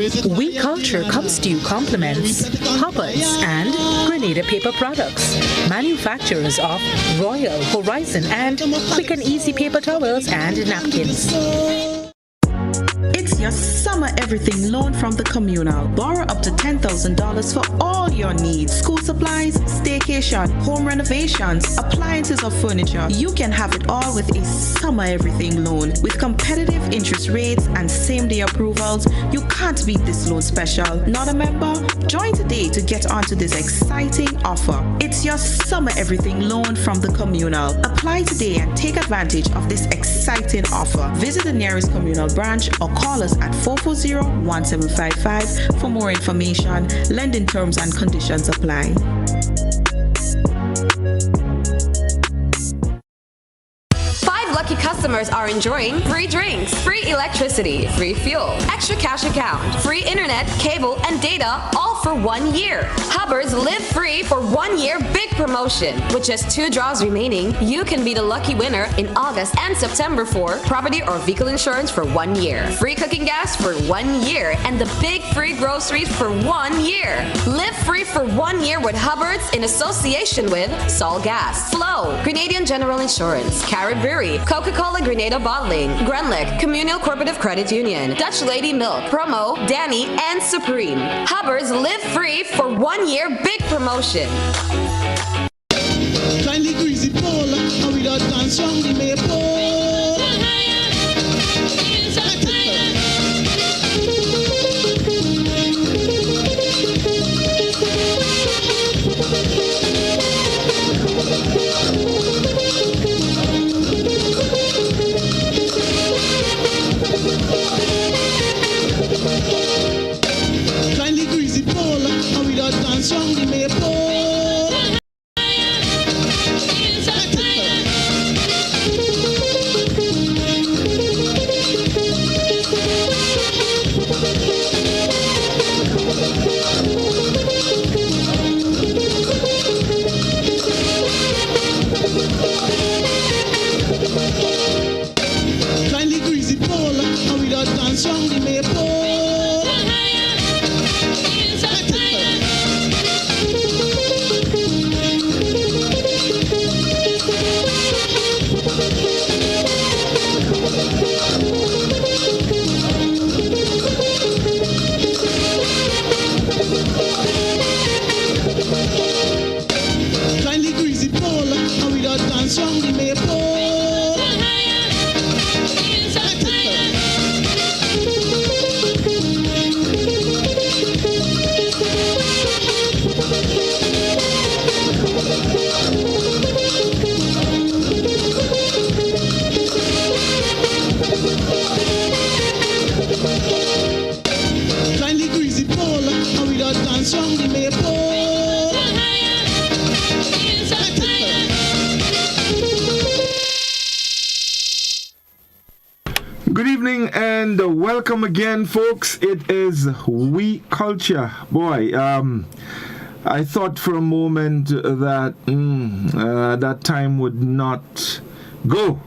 We Culture comes to you compliments Hubbard's and Grenada Paper Products, manufacturers of Royal, Horizon and Quick and Easy paper towels and napkins. It's your summer everything loan from the Communal. Borrow up to $10,000 for all your needs. School supplies, staycation, home renovations, appliances or furniture. You can have it all with a summer everything loan. With competitive interest rates and same-day approvals, you can't beat this loan special. Not a member? Join today to get onto this exciting offer. It's your summer everything loan from the Communal. Apply today and take advantage of this exciting offer. Visit the nearest Communal branch or call us at 440-1755 for more information. Lending terms and conditions apply. Lucky customers are enjoying free drinks, free electricity, free fuel, extra cash account, free internet, cable, and data, all for 1 year. Hubbard's Live Free for 1 year big promotion. With just 2 draws remaining, you can be the lucky winner in August and September for property or vehicle insurance for 1 year, free cooking gas for 1 year, and the big free groceries for 1 year. Live free for 1 year with Hubbard's in association with Sol Gas, Flow, Grenadian General Insurance, Carib Brewery, Coca-Cola Grenada Bottling, Grenlick, Communal Cooperative Credit Union, Dutch Lady Milk, Promo, Danny, and Supreme. Hubbard's Live Free for 1 year big promotion. Kindly greasy pole, and without dance from the maple. Kindly greasy pole, and without dance from the maple. Kindly greasy pole, and without dance from the maple. Kindly greasy pole, and without dance from the maple. Kindly greasy pole, and without dance from the maple. Good evening and welcome again, folks. It is We Culture. Boy, I thought for a moment that that time would not go,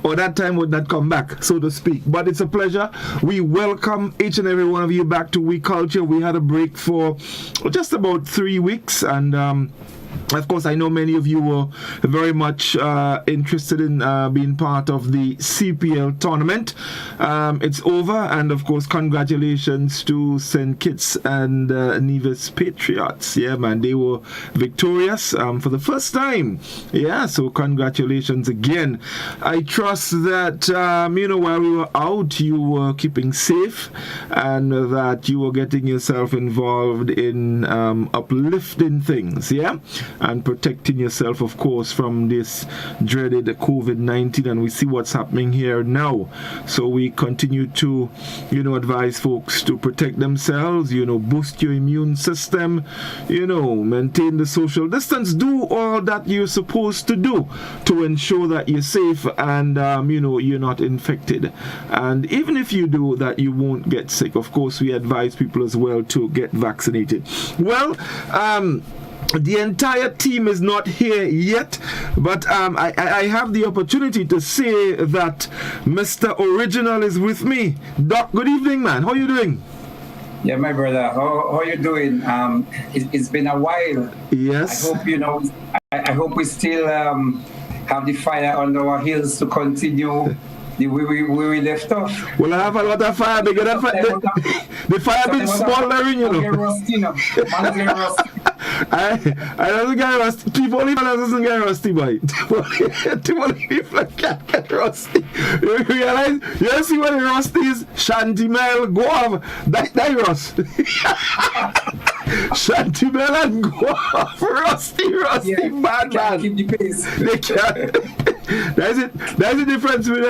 or that time would not come back, so to speak. But it's a pleasure. We welcome each and every one of you back to We Culture. We had a break for just about 3 weeks, and of course, I know many of you were very much interested in being part of the CPL tournament. It's over, and of course, congratulations to St. Kitts and Nevis Patriots. Yeah, man, they were victorious for the first time. Yeah, so congratulations again. I trust that, while we were out, you were keeping safe and that you were getting yourself involved in uplifting things, yeah? And protecting yourself, of course, from this dreaded COVID-19, and we see what's happening here now. So we continue to, advise folks to protect themselves, boost your immune system, maintain the social distance, do all that you're supposed to do to ensure that you're safe and, you're not infected. And even if you do that, you won't get sick. Of course, we advise people as well to get vaccinated. Well, the entire team is not here yet, but I have the opportunity to say that Mr. Original is with me. Doc, good evening, man. How are you doing? Yeah, my brother. How you doing? It's been a while. Yes. I hope I hope we still have the fire under our heels to continue the way we left off. Well, I have a lot of fire because the fire been smoldering, you know. I don't get rusty. Tivoli doesn't get rusty, boy. Tivoli people can't get rusty. You realize? You see what the rusty is? Shantimel, go off. That rust. Shantimel and go off. Rusty, yeah, bad. Keep the pace. They can't. That's it. That's the difference with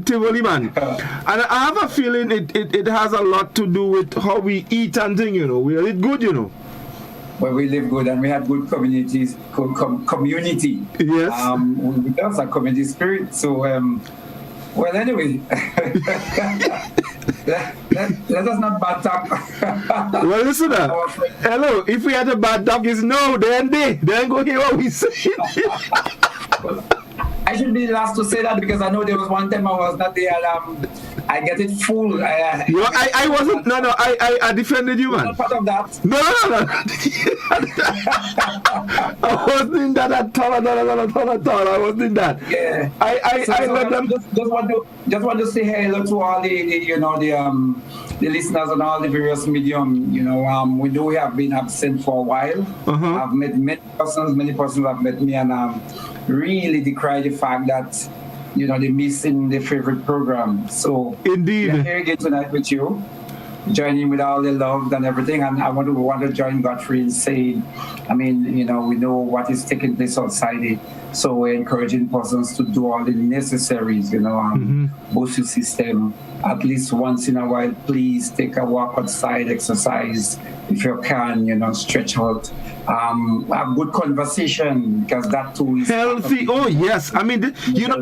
Tivoli, man. And I have a feeling it has a lot to do with how we eat and thing, you know. We eat good, you know. Well, we live good and we have good communities, community. Yes. We have a community spirit. So, well, anyway, let us not bad talk. Well, listen, hello. If we had a bad talk, is no, then they ain't go hear what we say. I should be the last to say that because I know there was one time I was not there. I get it full. I wasn't. No. I defended you, man. Not part of that. No. I wasn't in that at all. I wasn't in that. Yeah. I let them. Just want to say hello to all the listeners on all the various medium. You know, we know we have been absent for a while. I've met many persons have met me and really decry the fact that, you know, they're missing their favorite program. So indeed, we're here again tonight with you, joining with all the love and everything. And I want to join Godfrey in saying, I mean, you know, we know what is taking place outside. So we're encouraging persons to do all the necessaries, you know, boost your system. At least once in a while, please take a walk outside, exercise if you can, you know, stretch out. Have good conversation because that too is healthy. Oh yes, I mean, you know,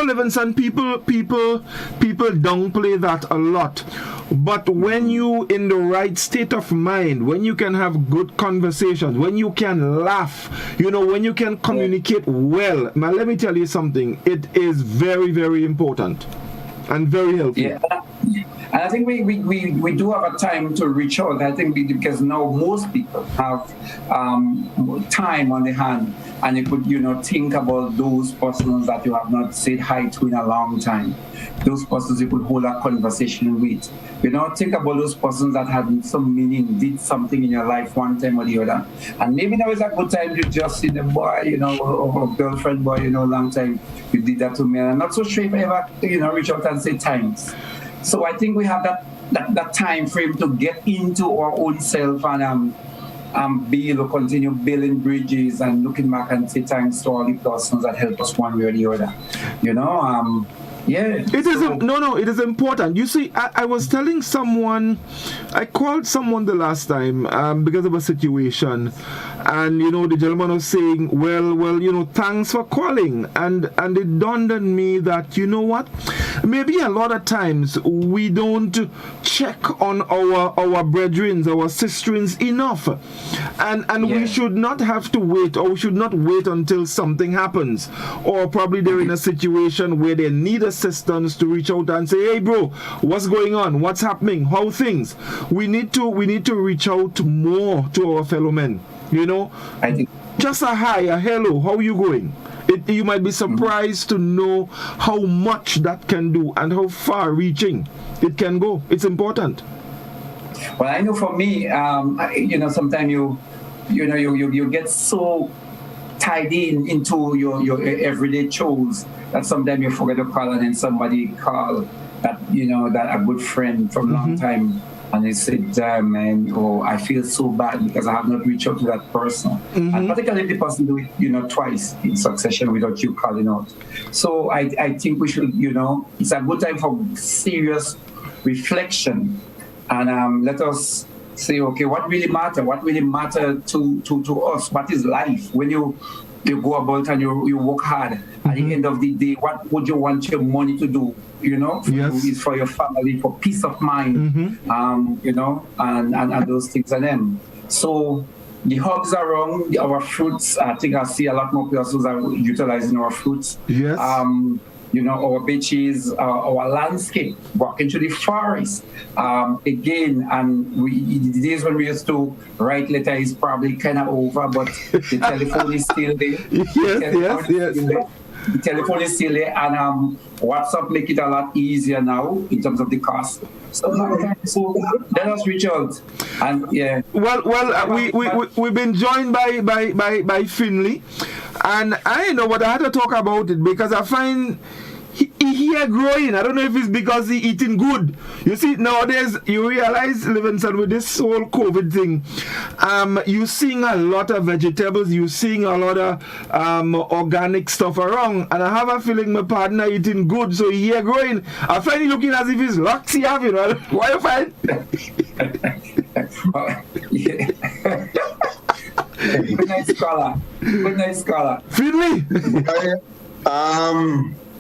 Livingston, people downplay that a lot. But when you in the right state of mind, when you can have good conversations, when you can laugh, you know, when you can communicate well, man, let me tell you something. It is very, very important and very helpful. Yeah. And I think we do have a time to reach out. I think because now most people have time on the hand, and you could, you know, think about those persons that you have not said hi to in a long time. Those persons you could hold a conversation with. You know, think about those persons that had some meaning, did something in your life one time or the other. And maybe now is a good time to just see the boy, you know, or girlfriend boy, you know, long time you did that to me. And I'm not so sure if I ever, you know, reach out and say thanks. So I think we have that time frame to get into our own self and continue building bridges and looking back and say thanks to all the persons that help us one way or the other. You know, yeah. It is it is important. You see, I was telling someone, I called someone the last time because of a situation, and you know, the gentleman was saying, well, you know, thanks for calling, and it dawned on me that, you know what, maybe a lot of times we don't check on our brethren, our sisterins enough, and we should not have to wait, or we should not wait until something happens, or probably they're in a situation where they need assistance to reach out and say, hey bro, what's going on, what's happening, how things. We need to reach out more to our fellow men, you know. I think just a hi, a hello, how you going? You might be surprised to know how much that can do and how far reaching it can go. It's important. Well, I know for me, you know, sometimes you get so tied into your everyday chores that sometimes you forget to call, and then somebody call that, you know, that a good friend from a long time, and they said, man, I feel so bad because I have not reached out to that person. And particularly if the person do it, you know, twice in succession without you calling out. So I think we should, you know, it's a good time for serious reflection, and let us say, okay, what really matter? What really matter to us? What is life? When you go about and you work hard, at the end of the day, what would you want your money to do? You know, it's for your family, for peace of mind, you know, and those things and them. So the herbs are wrong, our fruits, I think I see a lot more persons are utilizing our fruits. Yes. our beaches, our landscape, walking through the forest. Again, and the days when we used to write letters is probably kind of over, but the telephone is still there. Yes. The telephone is still there, and WhatsApp make it a lot easier now in terms of the cost. So let us reach out, and yeah. We've been joined by Finley, and I know what I had to talk about it because I find he growing. I don't know if it's because he eating good. You see, nowadays you realize, Livingston, with this whole COVID thing, you seeing a lot of vegetables, you seeing a lot of organic stuff around, and I have a feeling my partner eating good, so he growing. I find he looking as if he's lucky, you know. Why you find? Good night, scholar. Finley.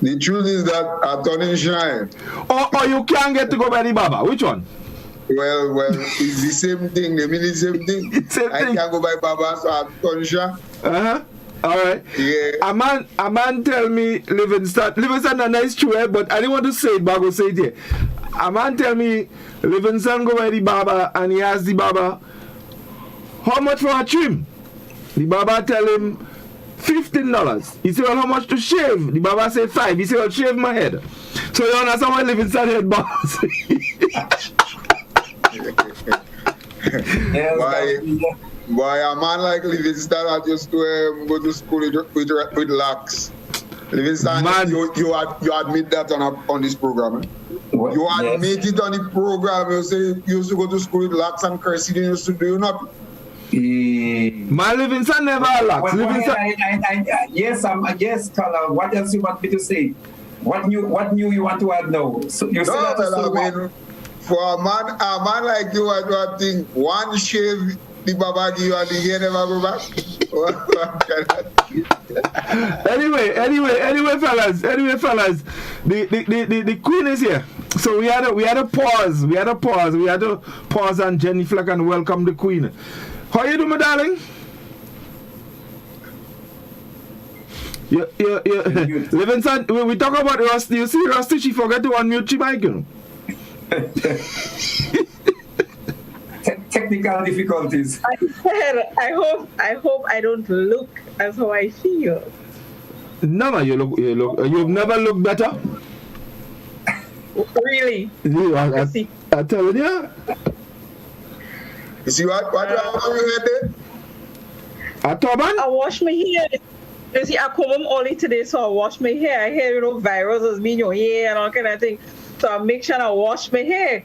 The truth is that I turn in shine. Or you can't get to go by the Baba. Which one? Well, it's the same thing. They mean the same thing. I can't go by Baba, so I turn shine. All right. Yeah. A man tell me Livingston a nice true, but I didn't want to say it, but I go say it here. A man tell me Livingston go by the Baba, and he asked the Baba, how much for a trim? The Baba tell him $15. He said, well, how much to shave? The Baba said $5. He said, well, shave my head. So you understand why Livingston head boss. Why a man like Livingston I just go to school with locks. Livingston, you admit that on this program. You admit it on the program. You say you used to go to school with locks and cursing. You used to do nothing. My Livingston never locks. Yes, Carla. What else you want me to say? What new you want to add now? So you said that for a man like you, I don't think one shave the Baba give you and the hair never go back. Anyway, fellas. The queen is here. So we had a pause. We had to pause and Jenny Fleck and welcome the queen. How you doing, my darling? Livingston, we talk about Rusty. You see Rusty, she forgot to unmute your mic, you know. Technical difficulties. I hope I don't look as how I feel. No, you look. You've never looked better. Really? I tell you. You see what you have on your head there? A turban? I wash my hair. You see, I come home early today, so I wash my hair. I hear, virus has been in your hair and all kind of thing. So I make sure I wash my hair.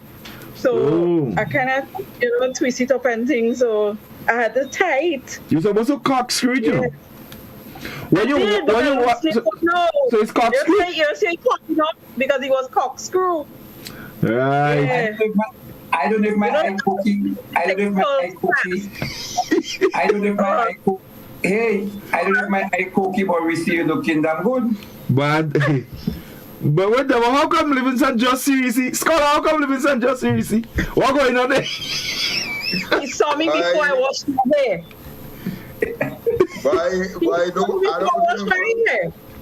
So I kind of, twist it up and things. So I had to tie it. You're supposed to corkscrew it, you know? So it's corkscrew? You say cocking up because it was corkscrew. Right. Yeah. I don't know if my eye cookie. I don't know if my eye cookie, but we see you looking damn good. But whatever, how come Livingston just seriously? Scholar, how come Livingston just seriously? What going on there? He saw me before I washed my hair. I don't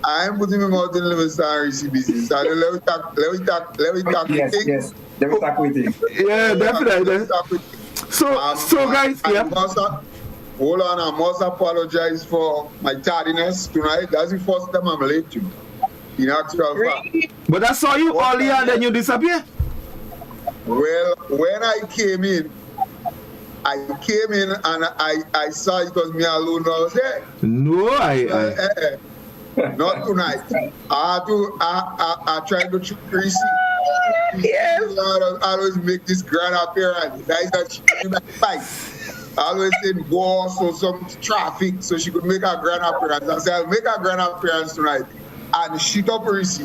I am putting my mouth in Livingston business. Let me talk. Yes. Let me talk with you. Yeah, definitely. So guys, hold on, I must apologize for my tardiness tonight. That's the first time I'm late to. In actual fact. But I saw you earlier and then you disappear. Well, when I came in and I saw it was me alone. I was there. No, not tonight. I tried to trick Reece. Yes. I always make this grand appearance. That is that she came back fight. I always in wars or some traffic so she could make a grand appearance. I said, I'll make a grand appearance tonight. And shit up Reece.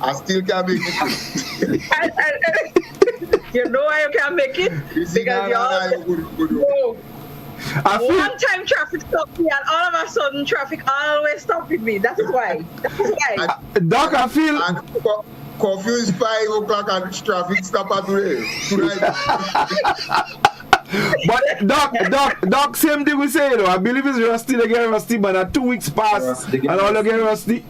I still can't make it. You know why you can't make it? Because you're one time traffic stopped me and all of a sudden traffic always stopping me. That's why. Doc, I feel... Confused 5 o'clock and traffic stop at tonight. But Doc, same thing we say, though. I believe it's Rusty, they get Rusty, but 2 weeks pass and all they get Rusty.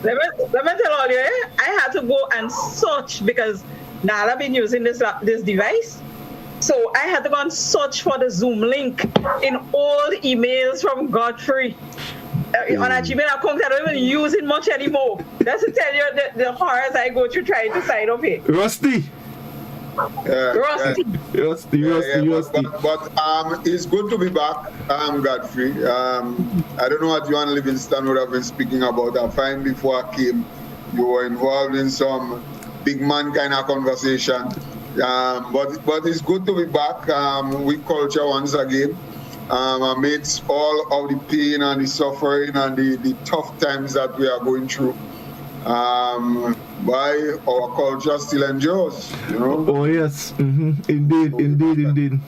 Let me tell all you, I had to go and search because now I've been using this device. So I had to go and search for the Zoom link in old emails from Godfrey. On a Gmail account, I don't even use it much anymore. That's to tell you the horrors I go through trying to sign up here. Rusty. Rusty. But it's good to be back, Godfrey. I don't know what you and Livingston would have been speaking about. I find before I came, you were involved in some big man kind of conversation. But it's good to be back with culture once again. Amidst all of the pain and the suffering and the tough times that we are going through. Why our culture still endures, you know? Oh yes, indeed.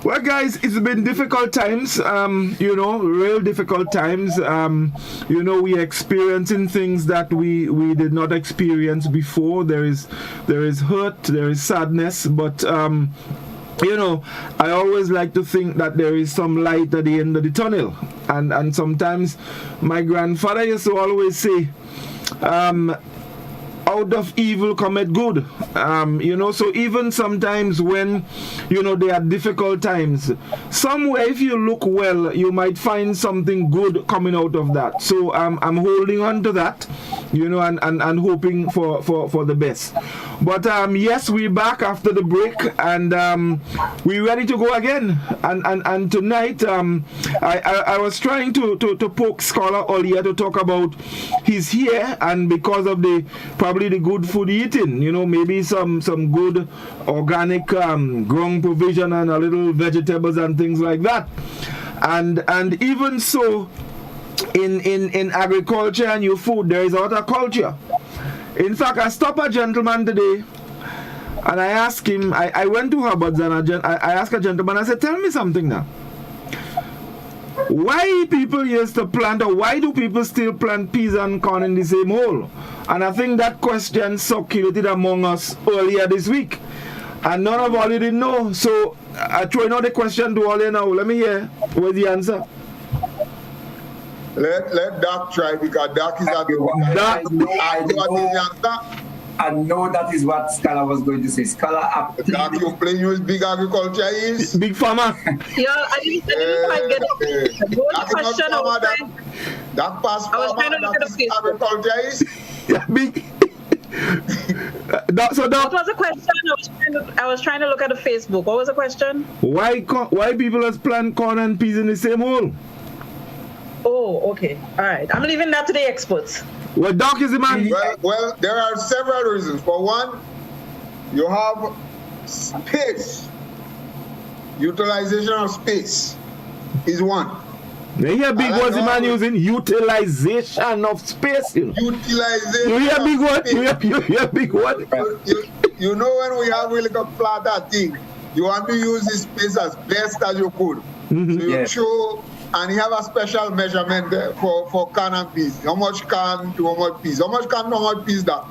Well, guys, it's been difficult times, real difficult times. We're experiencing things that we did not experience before. There is hurt, there is sadness, but I always like to think that there is some light at the end of the tunnel. And sometimes my grandfather used to always say, out of evil cometh good. So even sometimes when, there are difficult times, somewhere if you look well, you might find something good coming out of that. So I'm holding on to that, and hoping for the best. But yes, we're back after the break, and we're ready to go again. And tonight, I was trying to poke Scholar earlier to talk about he's here, and because of probably the good food eating, maybe some good organic grown provision and a little vegetables and things like that. And even so, in agriculture and your food, there is horticulture. In fact, I stopped a gentleman today and I asked him, I went to Hubbard's and I asked a gentleman, I said, tell me something now. Why people used to plant, or why do people still plant peas and corn in the same hole? And I think that question circulated among us earlier this week. And none of all you didn't know. So I throw out the question to all you now. Let me hear what's the answer. Let Doc try, because Doc is at the I know that is what Scala was going to say. Scala, Doc, you playing with big agriculture is? Big farmer. Yeah, I didn't quite get it. One question I was trying. That pass farmer, that is agriculture is? Yeah, big. What was the question? I was trying to look at the Facebook. What was the question? Why people just plant corn and peas in the same hole? Oh, okay. All right. I'm leaving that to the experts. Well, Doc is the man. Well, there are several reasons. For one, you have space. Utilization of space is one. You hear big words the man using? Utilization of space. Utilization. You hear big word? You hear big word? You know, when we have really a flatter thing, you want to use this space as best as you could. Mm-hmm. So you show. And you have a special measurement for corn and peas. How much corn to how much peas? How much corn to how much peas that?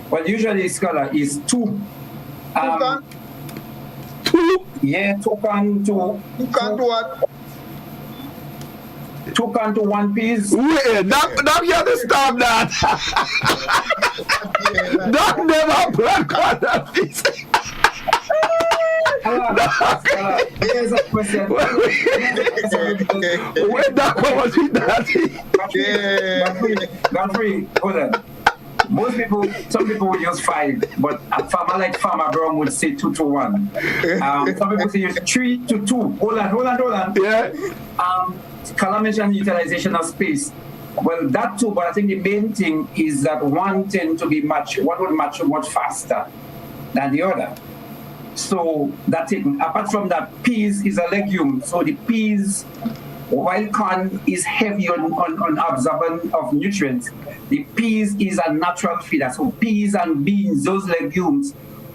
Well, usually, Scholar, is 2. 2 corn? 2? Yeah, 2 corn to... 2 corn to what? 2 corn to 1 peas. Wait, Doc, you have to stop that. Doc never plant corn and peas. Here's a question. Where Doc was with that? Godfrey, hold on. Some people would use 5, but a farmer like Farmer Brown would say 2 to 1. Some people say use 3 to 2. Hold on. Yeah. Color mentioned utilization of space. Well, that too, but I think the main thing is that one would match much faster than the other. So that's it. Apart from that, peas is a legume. So the peas, while corn is heavy on absorption of nutrients, the peas is a natural feeder. So peas and beans, those legumes,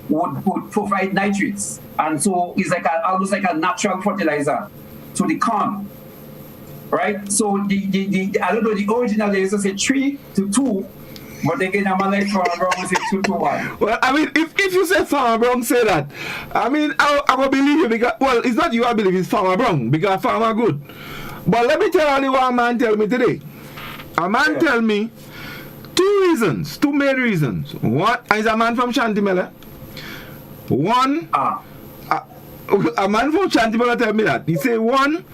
would provide nitrates. And so it's like almost like a natural fertilizer to the corn. Right? So the I don't know, the original they used to say 3 to 2. But again, I'm like Farmer Brown will say 2 to 1. Well, I mean, if you say Farmer Brown say that, I mean, I will believe you because, well, it's not you I believe, it's Farmer Brown because Farmer good. But let me tell you what man tell me today. A man tell me two main reasons. One is a man from Shantimela. One, a man from Shantimela tell me that. He say one,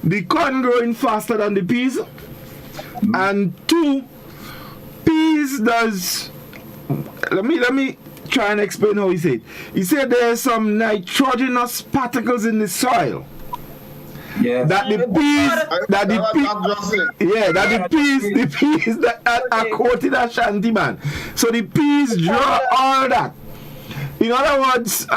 the corn growing faster than the peas, and two, peas does. Let me try and explain how he said. He said there's some nitrogenous particles in the soil. Yes. That the peas that are coated as shanty man. So the peas draw all that. In other words,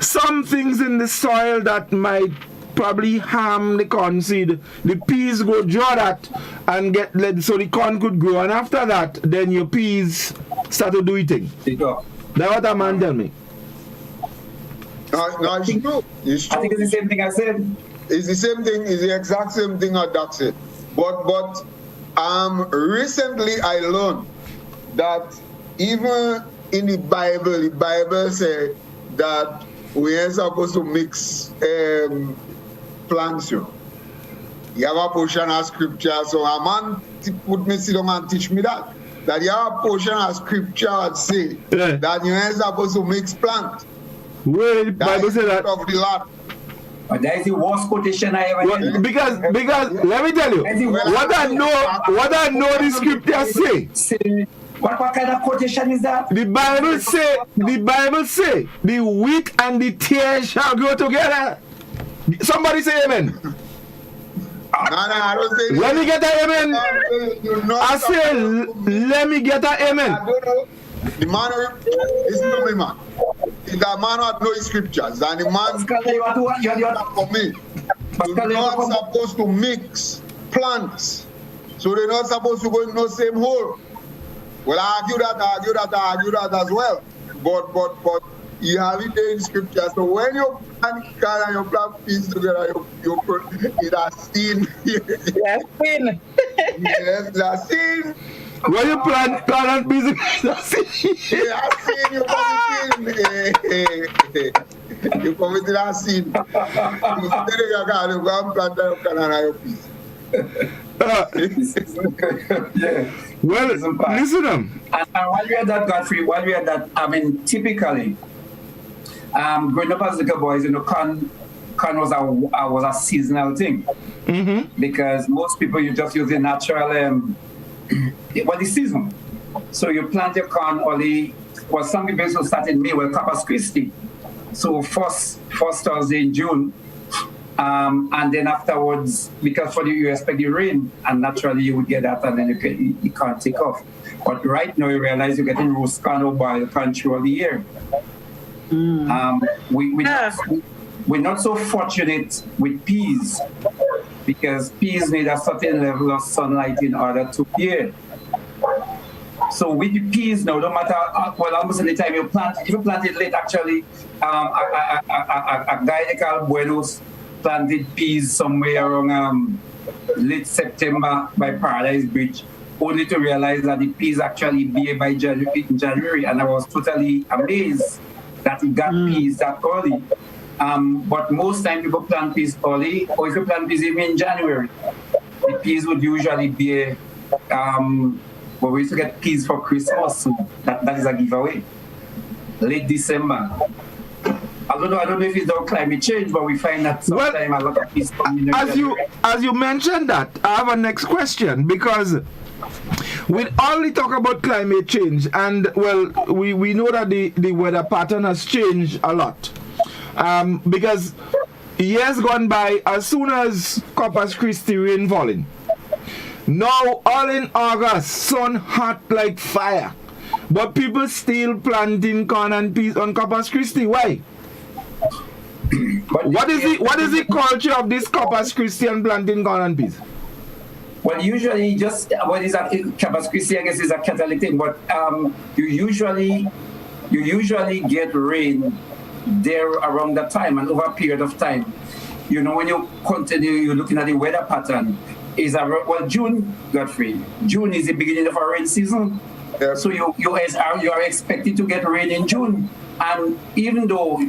some things in the soil that might probably harm the corn seed, the peas go draw that and get led so the corn could grow, and after that then your peas start to do eating. That's what a man tell me. No, it's true. It's true. I think it's the same thing I said. It's the same thing, it's the exact same thing that Doc said. But recently I learned that even in the Bible said that we ain't supposed to mix plants. You have a portion of scripture, so a man put me sit down and teach me that you have a portion of scripture that say that you ain't supposed to mix plants. Where the Bible say that? Of the Lord. That is the worst quotation I ever heard. Because let me tell you, what I know the scripture say. What kind of quotation is that? The Bible say the wheat and the tear shall grow together. Somebody say amen. No, I don't say. Let me get an amen. I say let me get an amen. I don't know. The man is no me, man. The man who knows scriptures, and the man for me. You're not supposed to mix plants, so they're not supposed to go in the same hole. Well, I argue that as well. But you have it there in scripture. So when you plant corn and you plant peas together, you put it as sin. Yes, sin. Yes, that's sin. When you plant corn and peas, that's sin. Yeah, sin. You commit that sin. Instead of your corn, you go and plant your corn and your peas. Yeah. Well, listen them. And while we are that, Godfrey, I mean, typically, growing up as little boys, corn was a seasonal thing. Mm-hmm. Because most people, you just use the natural, the season. So you plant your corn early. Well, some people also start in May, Corpus Christi. So first Thursday in June. And then afterwards, because you expect the rain, and naturally you would get that, and then you can't take off. But right now you realize you're getting roast corn or boiled corn throughout the year. We're not so fortunate with peas, because peas need a certain level of sunlight in order to bear. So with the peas now, no matter, almost any time you plant, if you plant it late, actually, a guy called Buenos planted peas somewhere around late September by Paradise Bridge, only to realize that the peas actually bear by January, and I was totally amazed that he got peas that early. But most time people plant peas early, or if you plant peas even in January, the peas would usually bear. But we used to get peas for Christmas, so that is a giveaway. Late December. I don't know if it's all climate change, but we find that sometimes a lot of peas come in. As you mentioned that, I have a next question, because with all the talk about climate change, and we know that the weather pattern has changed a lot. Because years gone by, as soon as Corpus Christi rain falling, now all in August, sun hot like fire, but people still planting corn and peas on Corpus Christi. Why? What is the culture of this Corpus Christi and planting corn and peas? Well, usually Corpus Christi, I guess, is a Catholic thing, but you usually get rain there around that time, and over a period of time. When you continue, you're looking at the weather pattern. June, Godfrey. June is the beginning of our rain season. Yeah. So you are expected to get rain in June. And even though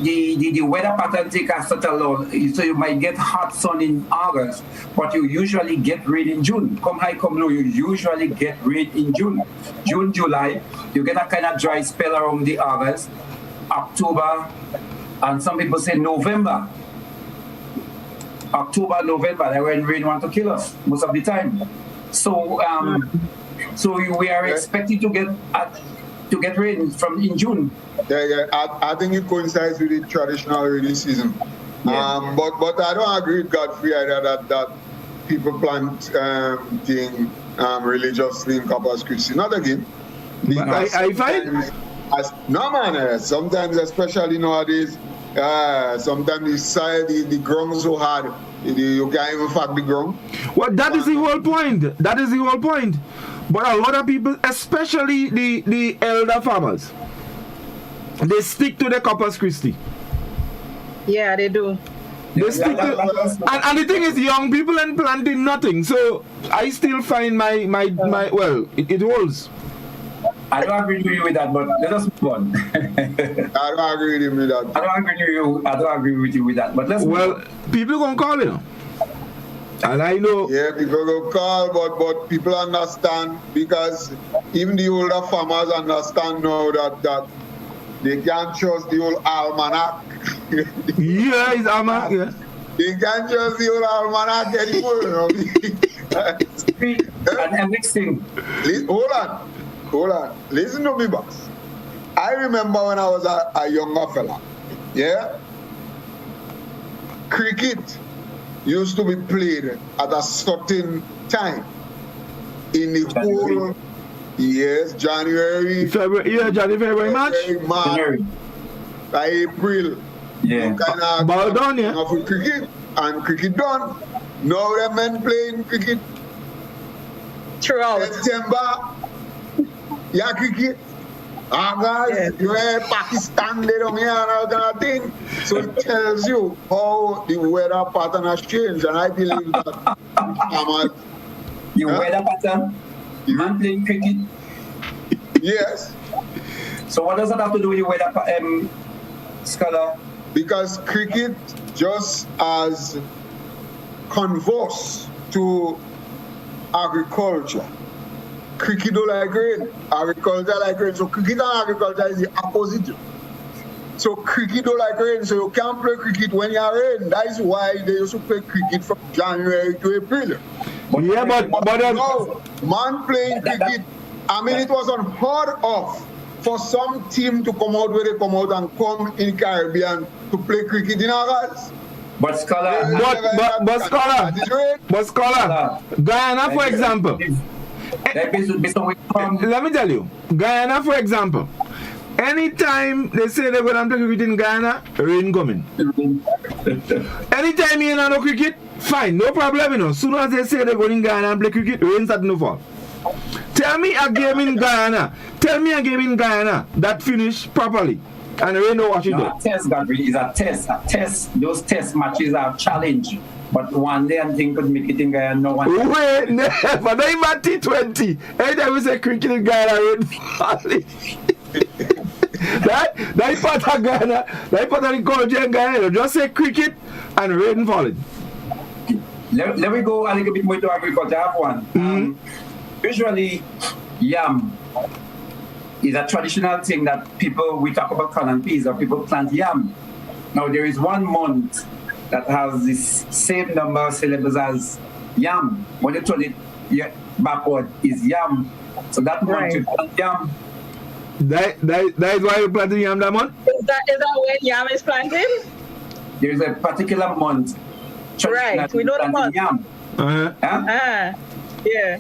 the weather pattern take us such a long, so you might get hot sun in August, but you usually get rain in June. Come high, come low, you usually get rain in June. June, July, you get a kind of dry spell around the August, October, and some people say November. October, November, that's when rain want to kill us most of the time. So, we are expecting to get rain in June. Yeah. I think it coincides with the traditional rainy season. Yeah. But I don't agree with Godfrey either that people plant thing religiously in Corpus Christi. Not again. I find no man. Sometimes, especially nowadays, sometimes the ground is so hard you can't even fuck the ground. Well, that is the whole point. That is the whole point. But a lot of people, especially the elder farmers, they stick to the Corpus Christi. Yeah, they do. They stick to, and the thing is, young people ain't planting nothing. So I still find my it holds. I don't agree with you with that, but let us move on. I don't agree with that. I don't agree with you with that, but let's move on. People gonna call you. And I know. Yeah, people go call, but people understand, because even the older farmers understand now that they can't trust the old almanac. Yeah, it's almanac. Yeah. They can't trust the old almanac anymore. You know? And next thing. Hold on. Listen to me, boss. I remember when I was a younger fella. Yeah. Cricket used to be played at a certain time in the whole January, February, March, April. Yeah. Ball done, yeah. Of cricket, and cricket done. Now the men playing cricket throughout September. Yeah, cricket. August, you have Pakistan, they don't hear that kind of thing. So it tells you how the weather pattern has changed, and I believe that the weather pattern, man playing cricket. Yes. So what does that have to do with the weather, Scholar? Because cricket just as converse to agriculture. Cricket don't like rain, agriculture like rain. So cricket and agriculture is the opposite. So cricket don't like rain, so you can't play cricket when you rain. That is why they used to play cricket from January to April. But now, man playing cricket, I mean, it was unheard of for some team to come out where they come out and come in Caribbean to play cricket in August. But Scholar, Guyana, for example. Let me tell you, Guyana, for example, anytime they say they're going to play cricket in Guyana, rain coming. Anytime you know cricket, fine, no problem, you know. Soon as they say they're going in Guyana and play cricket, rain starting to fall. Tell me a game in Guyana that finished properly and rain don't wash it out. A test, Godfrey, is a test. Those test matches are challenging. But one day I think could make it in Guyana. No one. Wait, never. Not even T20. Anytime we say cricket in Guyana, rain falling. That part of Guyana, that part of the culture in Guyana, just say cricket and rain falling. Let me go a little bit more to agriculture. I have one. Mm-hmm. Usually, yam is a traditional thing that we talk about corn and peas, or people plant yam. Now, there is 1 month that has this same number of syllables as yam. When you turn it backward, is yam. So that month you plant yam. That is why you planting yam that month? Is that when yam is planted? There is a particular month. Right, we know the month. Yam. Yeah.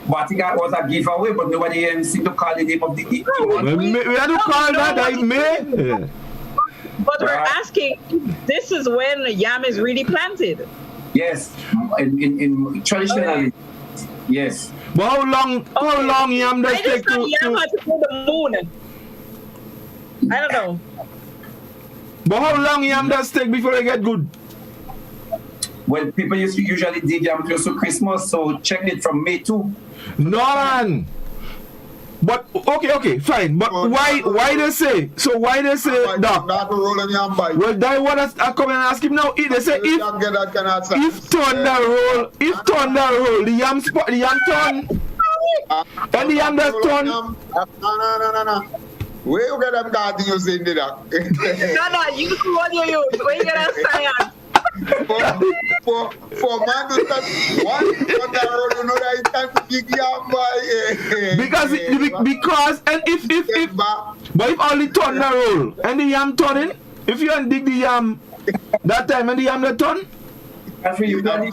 But I think that was a giveaway, but nobody seemed to call the name of the month. We had to call that, I made. But we're asking, this is when yam is really planted. Yes, in traditionally, yes. But how long yam does take to... Yam had to go to the moon. I don't know. But how long yam does take before they get good? Well, people used to usually dig yam close to Christmas, so check it from May 2. No, man. But okay, fine. But why they say? So why they say Doc? Not rolling yam bike. Well, that what I come and ask him now. They say if thunder roll, the yam turn, and the yam does turn. No. Where you get them guys you saying that? No, you do what you use. Where you get that science? For man to start one thunder roll, you know that it's time to dig yam by. Because and if but if only thunder roll and the yam turning, if you dig the yam that time and the yam the turn. Godfrey, you don't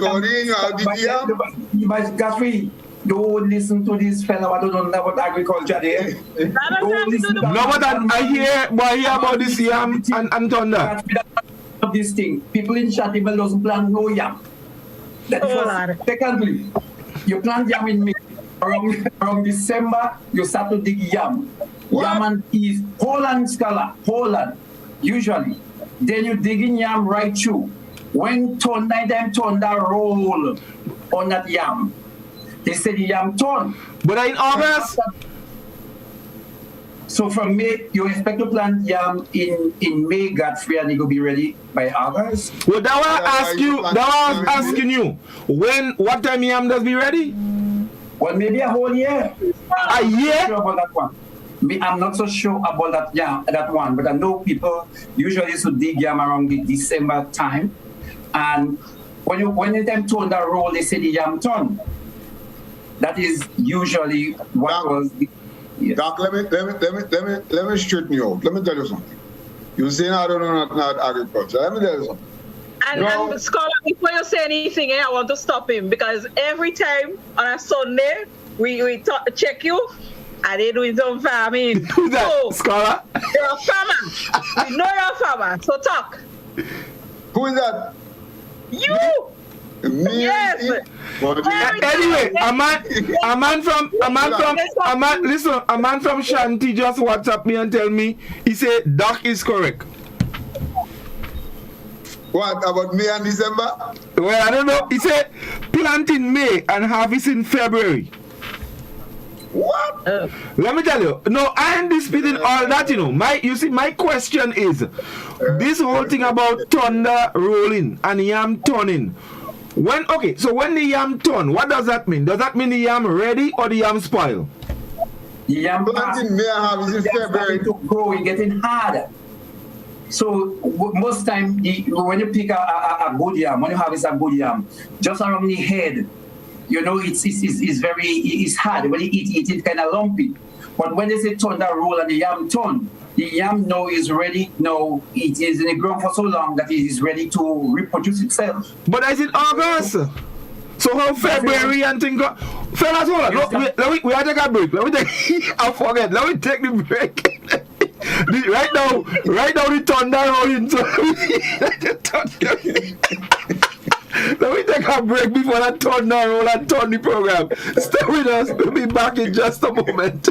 Godfrey, don't listen to this fellow who don't know about agriculture there. No, but I hear about this yam and thunder. Of this thing, people in Shatibel doesn't plant no yam. That first. Secondly, you plant yam in May. Around December, you start to dig yam. What? Yam and peas, Holland Holland, usually. Then you dig in yam right through. When thunder roll on that yam, they say the yam turn. But in August. So from May, you expect to plant yam in May, Godfrey, and it will be ready by August. Well, that was asking you. What time yam does be ready? Well, maybe a whole year. A year? Sure about that one. I'm not so sure about that one, but I know people usually used to dig yam around the December time, and when the time thunder roll, they say the yam turn. That is usually what was. Yes. Doc, let me straighten you out. Let me tell you something. You say I don't know not agriculture. Let me tell you something. And Scholar, before you say anything, I want to stop him because every time on a Sunday we check you and they doing some farming. Who's that, Scholar? You're a farmer. We know you're a farmer, so talk. Who is that? You. Me? Yes. Anyway, a man from Shanti just WhatsApp me and tell me he said Doc is correct. What about May and December? Well, I don't know. He said plant in May and harvest in February. What? Let me tell you. No, I ain't disputing all that, you know. My question is this whole thing about thunder rolling and yam turning. So when the yam turn, what does that mean? Does that mean the yam ready or the yam spoil? The yam planting May and harvest in February to grow, it's getting harder. So most time, when you pick a good yam, when you harvest a good yam, just around the head, you know, it's hard. When you eat it kind of lumpy. But when they say thunder roll and the yam turn, the yam now is ready. Now it is in the ground for so long that it is ready to reproduce itself. But is it August? So how February and things go? Fellas, hold on. We have to take a break. Let me take the break. Right now the thunder rolling. So let me take a break before that thunder roll and turn the program. Stay with us. We'll be back in just a moment.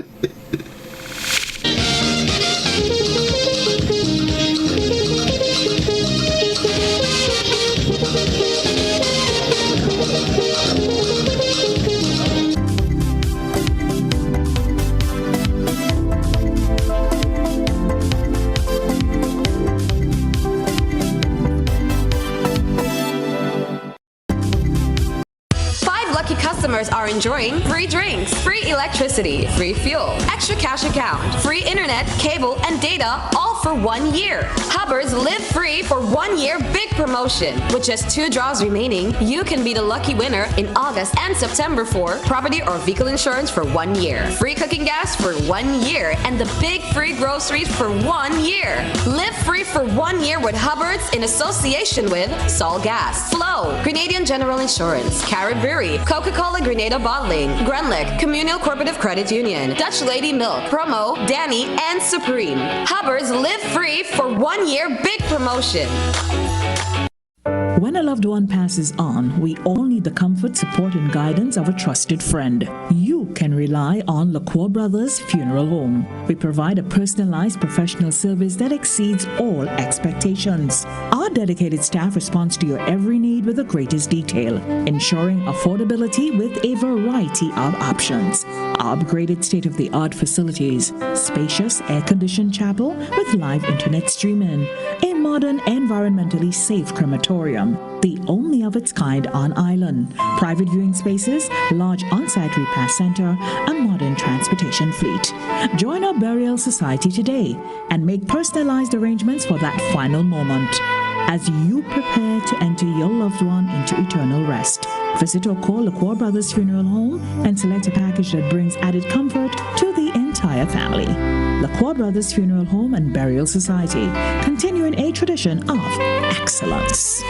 Customers are enjoying free drinks, free electricity, free fuel, extra cash account, free internet, cable, and data, all for 1 year. Hubbard's Live Free for 1 year big promotion. With just 2 draws remaining, you can be the lucky winner in August and September for property or vehicle insurance for 1 year, free cooking gas for 1 year, and the big free groceries for 1 year. Live free for 1 year with Hubbard's in association with Sol Gas, Flow, Grenadian General Insurance, Caribbery, Coca-Cola Grenada Bottling, Grunlick, Communal Cooperative Credit Union, Dutch Lady Milk, Promo, Danny, and Supreme. Hubbard's Live Free for 1 year big promotion. When When a loved one passes on, we all need the comfort, support, and guidance of a trusted friend. You can rely on LaCour Brothers Funeral Home. We provide a personalized professional service that exceeds all expectations. Our dedicated staff responds to your every need with the greatest detail, ensuring affordability with a variety of options. Our upgraded state-of-the-art facilities, spacious air-conditioned chapel with live internet streaming, a modern, environmentally safe crematorium, the only of its kind on island, private viewing spaces, large on-site repast center, a modern transportation fleet. Join our burial society today and make personalized arrangements for that final moment as you prepare to enter your loved one into eternal rest. Visit or call LaCour Brothers Funeral Home and select a package that brings added comfort to the entire family. LaCour Brothers Funeral Home and Burial Society, continuing a tradition of excellence.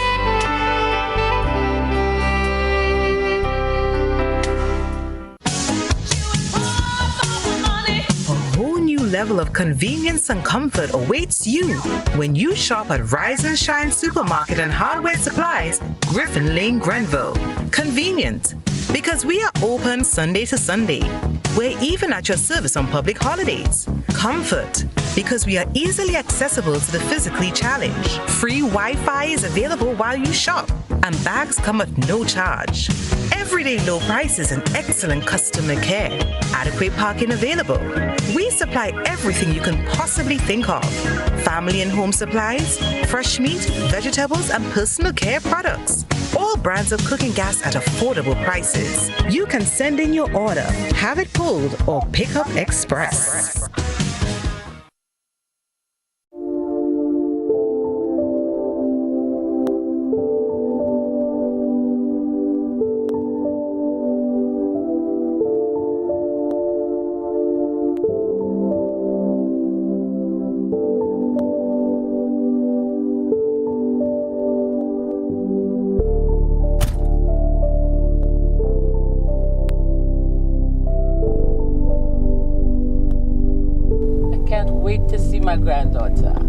Level of convenience and comfort awaits you when you shop at Rise and Shine Supermarket and Hardware Supplies, Griffin Lane, Grenville. Convenient, because we are open Sunday to Sunday. We're even at your service on public holidays. Comfort, because we are easily accessible to the physically challenged. Free Wi-Fi is available while you shop, and bags come at no charge. Everyday low prices and excellent customer care. Adequate parking available. We supply everything you can possibly think of. Family and home supplies, fresh meat, vegetables, and personal care products. All brands of cooking gas at affordable prices. You can send in your order, have it pulled, or pick up express. My granddaughter.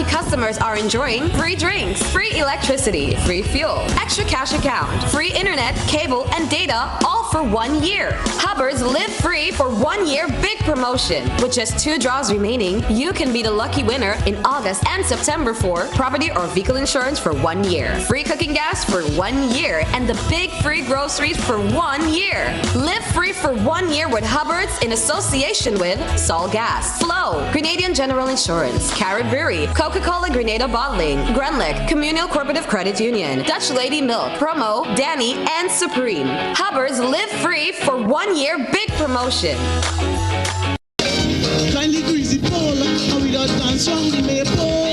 Customers are enjoying free drinks, free electricity, free fuel, extra cash account, free internet, cable, and data, all for 1 year. Hubbard's Live Free for 1 year big promotion. With just 2 draws remaining, you can be the lucky winner in August and September for property or vehicle insurance for 1 year, free cooking gas for 1 year, and the big free groceries for 1 year. Live free for 1 year with Hubbard's in association with Sol Gas, Flow, Grenadian General Insurance, Caribbery, Coca-Cola Grenada Bottling, Grenlick, Communal Cooperative Credit Union, Dutch Lady Milk, Promo, Danny, and Supreme. Hubbard's Live Free for 1 year big promotion. Kindly greasy pole, and we don't dance on the maple.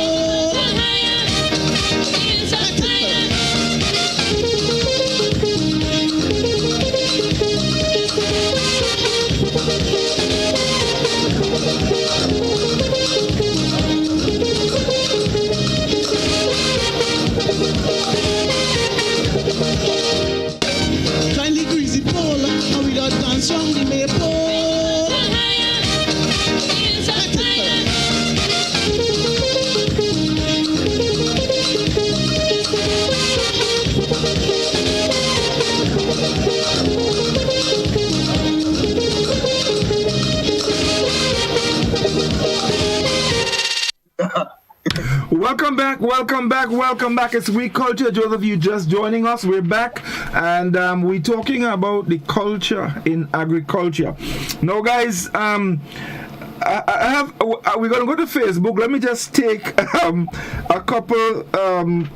Kindly greasy pole, and we don't dance on the maple. Welcome back. It's Week Culture. Those of you just joining us, we're back, and we're talking about the culture in agriculture. Now, guys, we're going to go to Facebook. Let me just take a couple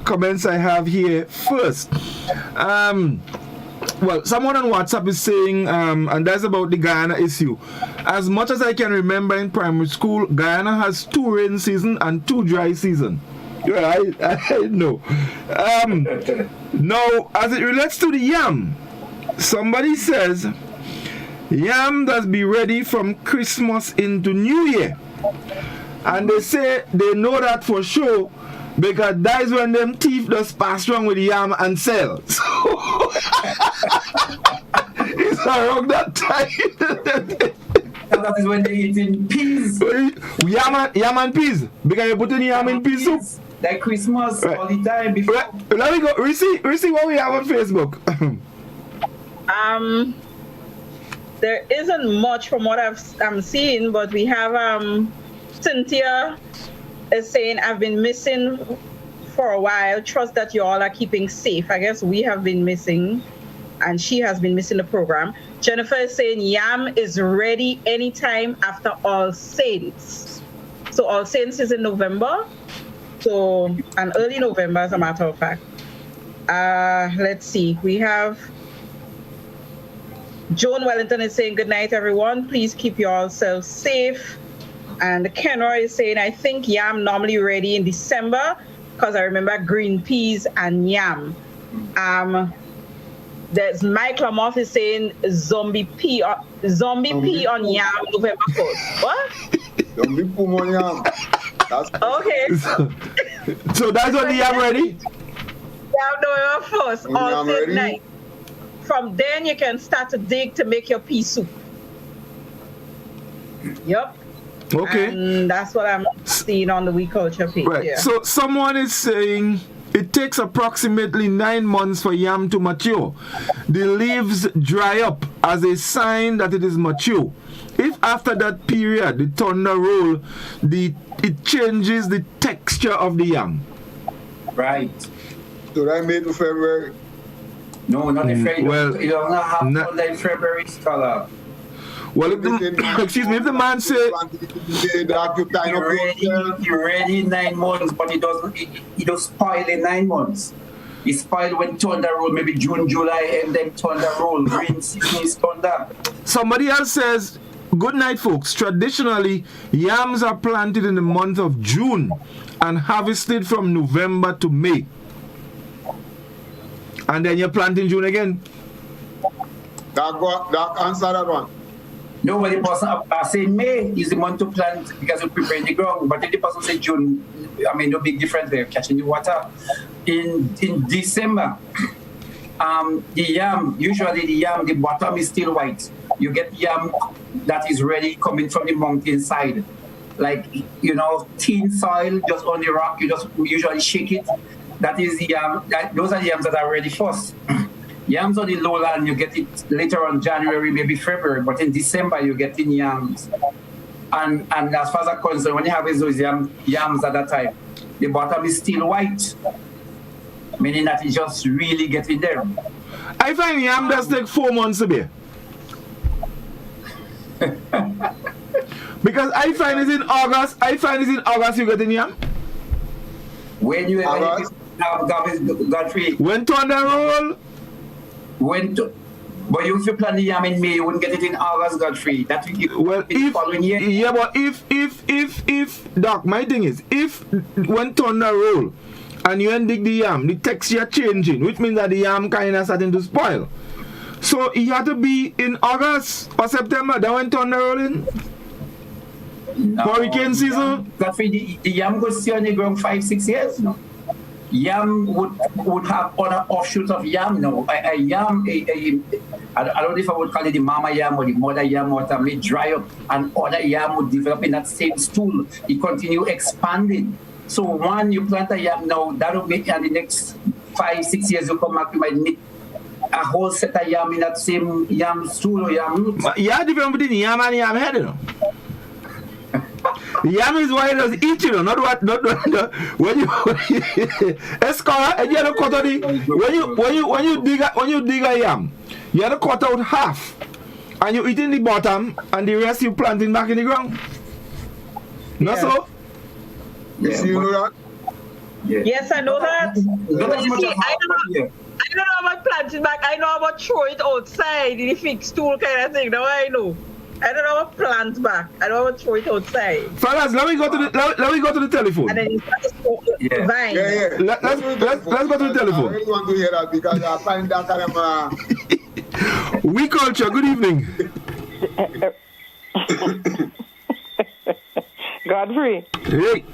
comments I have here first. Well, someone on WhatsApp is saying, and that's about the Guyana issue. As much as I can remember in primary school, Guyana has 2 rain seasons and 2 dry seasons. Yeah, I know. Now, as it relates to the yam, somebody says Yam does be ready from Christmas into New Year. And they say they know that for sure because that is when them thief just pass wrong with yam and sell. So it's around that time. That is when they eat in peas. Yam and peas. Because you put in yam in peas soup. Like Christmas all the time before. Right. Let me go. Reece, what we have on Facebook? There isn't much from what I'm seeing, but we have Cynthia is saying, I've been missing for a while. Trust that you all are keeping safe. I guess we have been missing, and she has been missing the program. Jennifer is saying yam is ready anytime after All Saints. So All Saints is in November. So, and early November, as a matter of fact. Let's see. We have Joan Wellington is saying, good night, everyone. Please keep yourselves safe. And Kenroy is saying, I think yam normally ready in December because I remember green peas and yam. There's Mike Lamoth is saying zombie pea on yam November 1st. What? Zombie pea on yam. Okay. So that's what the yam ready? Yam November 1st, all same night. From then you can start to dig to make your pea soup. Yep. Okay. And that's what I'm seeing on the We Culture page. Right. Yeah. So someone is saying it takes approximately 9 months for yam to mature. The leaves dry up as a sign that it is mature. If after that period the thunder roll, it changes the texture of the yam. Right. So that made to February? No, not in February. Well, you don't have thunder in February color. Well, if the man say you're ready in 9 months, but it doesn't spoil in 9 months. It spoiled when thunder roll, maybe June, July, and then thunder roll. Green season is thunder. Somebody else says, good night, folks. Traditionally, yams are planted in the month of June and harvested from November to May. And then you plant in June again. That answer that one. No, when the person say May is the month to plant because you prepare the ground. But if the person say June, I mean, no big difference there, catching the water. In December, the yam, usually the bottom is still white. You get yam that is ready coming from the mountainside. Like, thin soil just on the rock, you just usually shake it. That is the yam, those are the yams that are ready first. Yams on the lowland, you get it later on January, maybe February, but in December you get in yams. And as far as I'm concerned, when you have those yams at that time, the bottom is still white, meaning that it's just really getting there. I find yam does take 4 months to be. Because I find it in August. You get in yam. When you have Godfrey. When thunder roll. But if you plant the yam in May, you wouldn't get it in August, Godfrey. That will be the following year. Yeah, but if Doc, my thing is, if when thunder roll and you dig the yam, the texture changing, which means that the yam kind of starting to spoil. So it had to be in August or September. That when thunder rolling. No, hurricane season. Godfrey, the yam goes stay on the ground 5-6 years. No. Yam would have other offshoots of yam. No, a yam. I don't know if I would call it the mama yam or the mother yam, or it may dry up, and other yam would develop in that same stool. It continue expanding. So when you plant a yam now, that will make, and the next 5-6 years you come back, you might need a whole set of yam in that same yam stool or yam root. Yeah, different between yam and yam head, Yam is why it does eat, not when you escala and you have to cut out when you dig a yam, you have to cut out half and you eat in the bottom and the rest you planting back in the ground. Not so? Yes, you know that? Yes, I know that. I don't know about planting back. I know about throw it outside in the fixed stool kind of thing. Now I know. I don't know about plant back. I don't know about throw it outside. Fellas, let me go to the telephone. And then you start to vine. Let's go to the telephone. I really want to hear that because I find that kind of We Culture, good evening. Godfrey. Hey.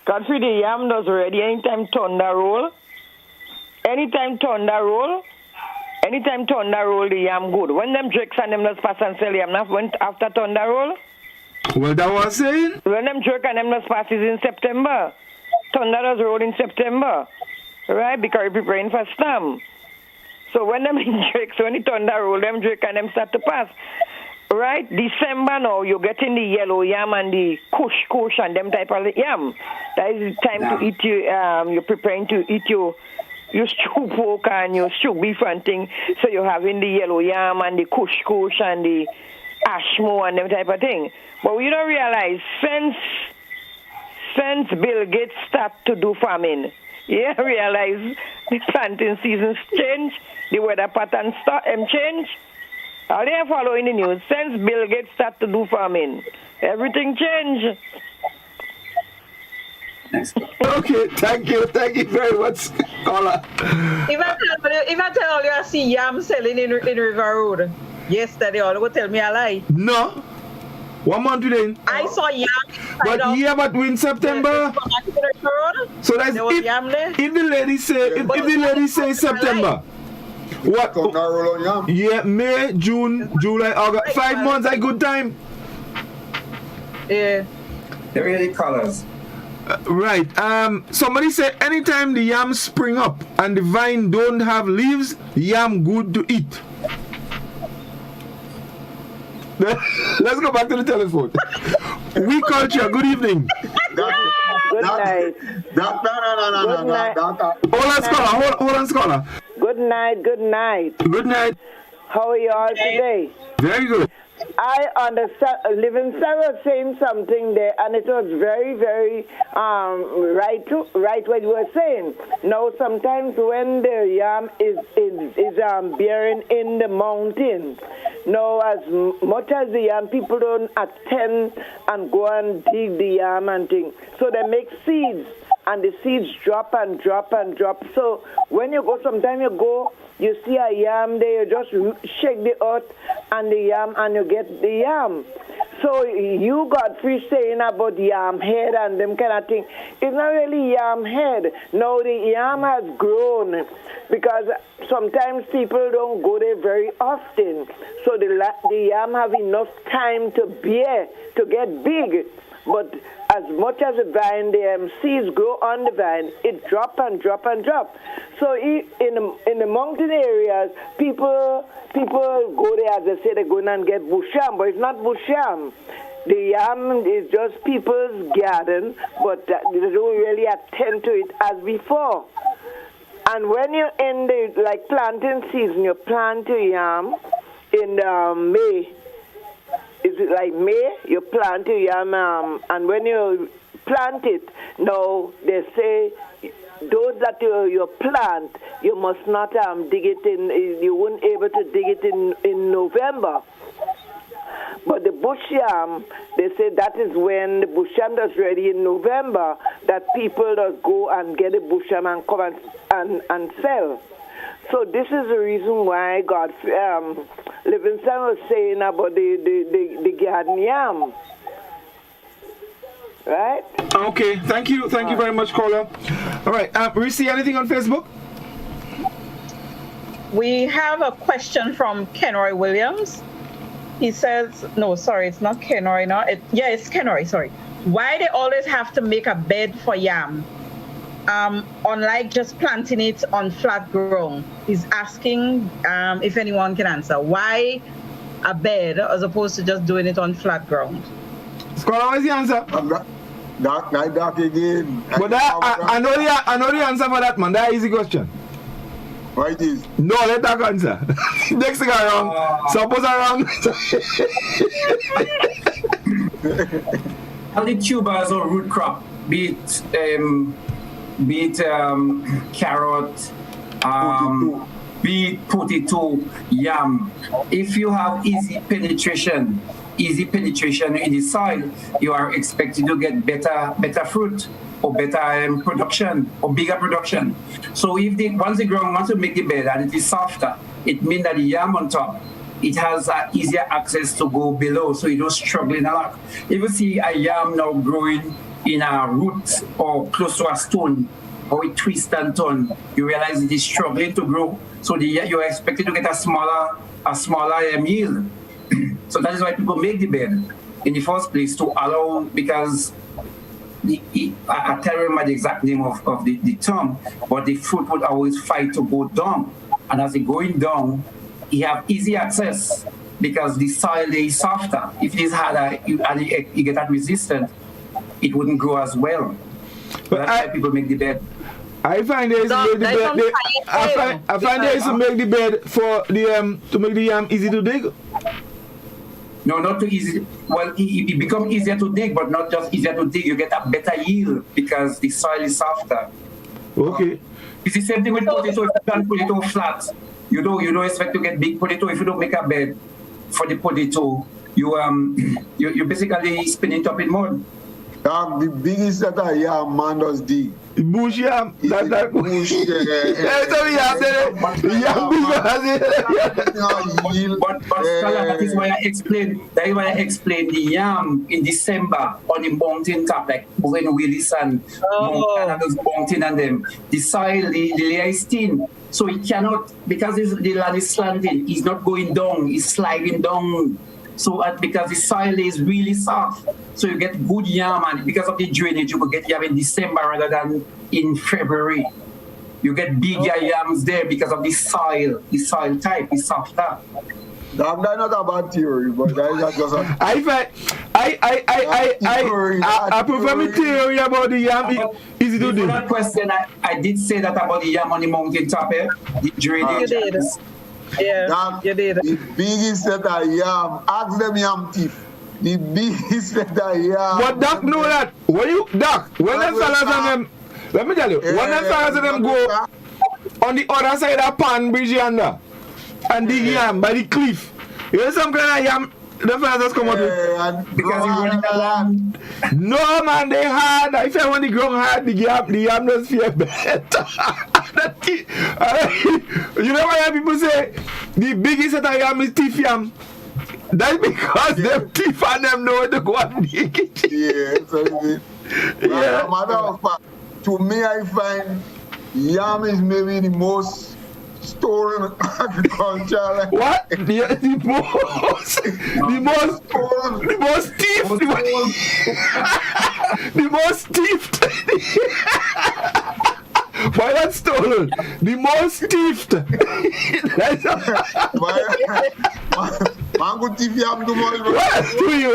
Godfrey, the yam does ready anytime thunder roll. Anytime thunder roll, the yam good. When them drakes and them just pass and sell yam, not went after thunder roll. Well, that was saying? When them drake and them just pass is in September. Thunder does roll in September. Right? Because we're preparing for storm. So when them drakes, when the thunder roll, them drake and them start to pass. Right? December now, you're getting the yellow yam and the kush and them type of yam. That is the time to eat you're preparing to eat your stew pork and your stew beef and thing. So you're having the yellow yam and the kush and the ashmo and them type of thing. But you don't realize, since Bill Gates start to do farming, you realize the planting seasons change, the weather patterns change. Are they following the news? Since Bill Gates start to do farming, everything changed. Okay, thank you very much, caller. If I tell you I see yam selling in River Road yesterday, all will tell me a lie. No. 1 month today. I saw yam. But we in September. So that's if the lady say September. What? Yeah, May, June, July, August. 5 months, a good time. Yeah. They're really colors. Right. Somebody said anytime the yam spring up and the vine don't have leaves, yam good to eat. Let's go back to the telephone. We culture. Good evening. Good night. Hold on, scholar. Good night. Good night. How are you all today? Very good. I understand. Livingston was saying something there, and it was very, very right what you were saying. Now, sometimes when the yam is bearing in the mountains, now as much as the yam, people don't attend and go and dig the yam and things. So they make seeds, and the seeds drop and drop and drop. So when you go, sometimes you see a yam there, you just shake the earth and the yam, and you get the yam. So you, Godfrey, saying about yam head and them kind of thing, it's not really yam head. No, the yam has grown because sometimes people don't go there very often. So the yam have enough time to get big. But as much as the vine, the seeds grow on the vine, it drop and drop and drop. So in the mountain areas, people go there, as they say, they go in and get bush yam, but it's not bush yam. The yam is just people's garden, but they don't really attend to it as before. And when you're in the planting season, you plant your yam in May. Is it like May? You plant your yam, and when you plant it, now they say those that you plant, you must not dig it in. You won't able to dig it in November. But the bush yam, they say that is when the bush yam is ready in November, that people just go and get the bush yam and come and sell. So this is the reason why Livingston was saying about the garden yam. Right? Okay, thank you very much, caller. All right, Reece, anything on Facebook? We have a question from Kenroy Williams. He says, no, sorry, it's not Kenroy now. It's Kenroy, sorry. Why they always have to make a bed for yam? Unlike just planting it on flat ground. He's asking if anyone can answer. Why a bed as opposed to just doing it on flat ground? Scholar, what is the answer? That again. But I know the answer for that, man. That is the question. What it is? No, let that answer. Next thing I wrong. Suppose I wrong. All the tubers or root crop, be it carrot, be it potato, yam. If you have easy penetration in the soil, you are expected to get better fruit or better production or bigger production. So if once the ground wants to make the bed and it is softer, it means that the yam on top it has easier access to go below, so you don't struggling a lot. If you see a yam now growing in a root or close to a stone, or it twists and turns, you realize it is struggling to grow. So you're expected to get a smaller yield. So that is why people make the bed in the first place, to allow, because I can't remember the exact name of the term, but the fruit would always fight to go down. And as it's going down, you have easy access because the soil is softer. If it is harder and you get that resistant, it wouldn't grow as well. So that's why people make the bed. I find there is to make the bed. I find there is to make the bed for the to make the yam easy to dig. No, not too easy. Well, it becomes easier to dig, but not just easier to dig. You get a better yield because the soil is softer. Okay. It's the same thing with potato. If you plant potato flat, you don't expect to get big potato. If you don't make a bed for the potato, you basically spin it up in mud. The biggest that I yam man does dig. Bush yam. That bush. But that is why I explained. That is why I explained the yam in December on the mountain top, like when Willis and those mountain and them. The soil, the layer is thin, so it cannot, because the land is slanting. It's not going down. It's sliding down. So because the soil is really soft, so you get good yam, and because of the drainage, you could get yam in December rather than in February. You get bigger yams there because of the soil type is softer. That's not a bad theory, but that is just a... I prefer my theory about the yam. Easy to do. That question, I did say that about the yam on the mountain top, the drainage. You did. Yeah, you did. The biggest set of yam, ask them yam thief. The biggest set of yam. But Doc know that. When them fellas and them, let me tell you, when them fellas and them go on the other side of Pan Bridge yonder, and dig yam by the cliff, you know some kind of yam, the fellas just come out with. Because you running the land. No man, they hard. If I want the ground hard, the yam just feel better. You know why people say the biggest set of yam is teeth yam? That's because them teeth and them know where to go and dig it. Yeah, so matter of fact, to me I find yam is maybe the most stolen agriculture. What? The most thief. Why not stolen? The most thiefed. Mango thief yam do more. What do you?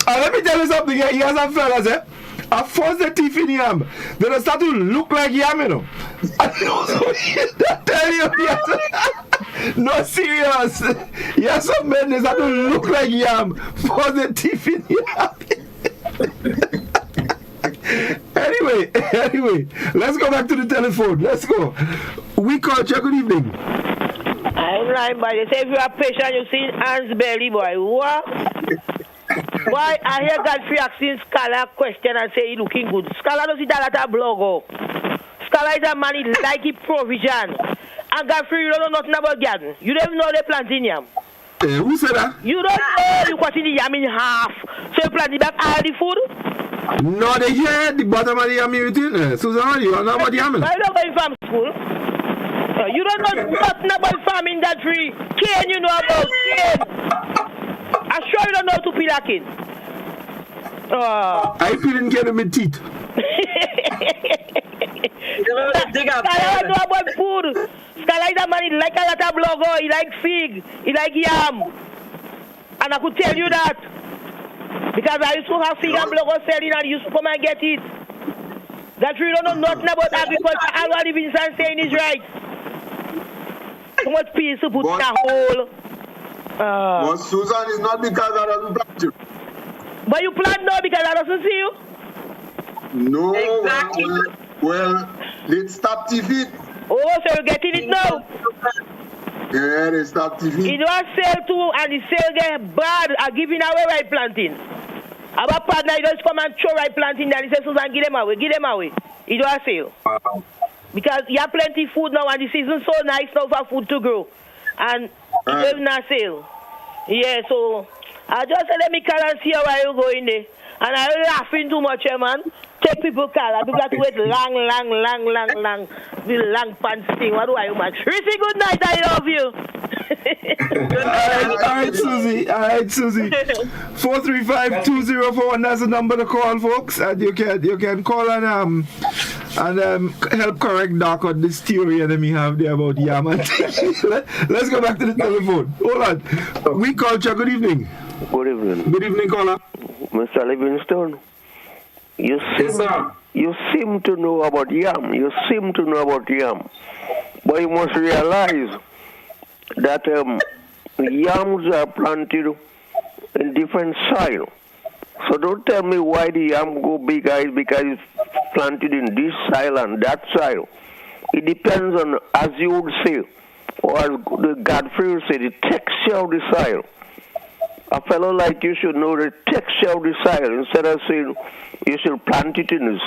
Let me tell you something. Here some fellas, at first the thief in yam, they don't start to look like yam, you know. I tell you, yes. No serious. Yes, some men they start to look like yam for the thief in yam. Anyway, let's go back to the telephone. Let's go. We culture, good evening. I'm right, but they say if you are patient, you see Hans belly, boy. What? Why I hear Godfrey asking Scala question and say he looking good. Scala does it at a blog. Oh. Scala is a man, he like it provision. And Godfrey, you don't know nothing about garden. You don't even know they planting yam. Who said that? You don't know you cutting the yam in half. So you plant back all the food? No, they hear the bottom of the yam eating. Susan, you don't know about yam. I don't go in farm school. You don't know nothing about farming, Godfrey. Cane you know about cane. I'm sure you don't know how to peel a cane. I peeling cane with my teeth. I don't know about food. Scala is a man, he like a lot of blogo, he like fig, he like yam. And I could tell you that. Because I used to have fig and blogo selling and used to come and get it. That you don't know nothing about agriculture and what Livingston saying is right. How much peace to put in a hole. But Susan is not because I doesn't plant you. But you plant now because I doesn't see you? No. Exactly. Well, let's stop TV. Oh, so you're getting it now? Yeah, they stop TV. You don't sell too, and the sale get bad are giving away right planting. Our partner, he just come and throw right planting and he says, Susan, give them away. He don't sell. Because you have plenty of food now and the season's so nice now for food to grow. And Live Nassau. Yeah, so I just said let me call and see how you going there. And I'm laughing too much, man. Take people call. People have to wait long. The long pants thing. What do I do, man? Reece, good night. I love you. All right, Susie. 435-2041. That's the number to call, folks. And you can call and help correct Doc on this theory that we have there about yam. Let's go back to the telephone. Hold on. We culture. Good evening. Good evening. Good evening, caller. Mr. Livingston, you seem to know about yam. But you must realize that yams are planted in different soil. So don't tell me why the yam go big guys because it's planted in this soil and that soil. It depends on, as you would say, or as the Godfrey would say, the texture of the soil. A fellow like you should know the texture of the soil instead of saying you should plant it in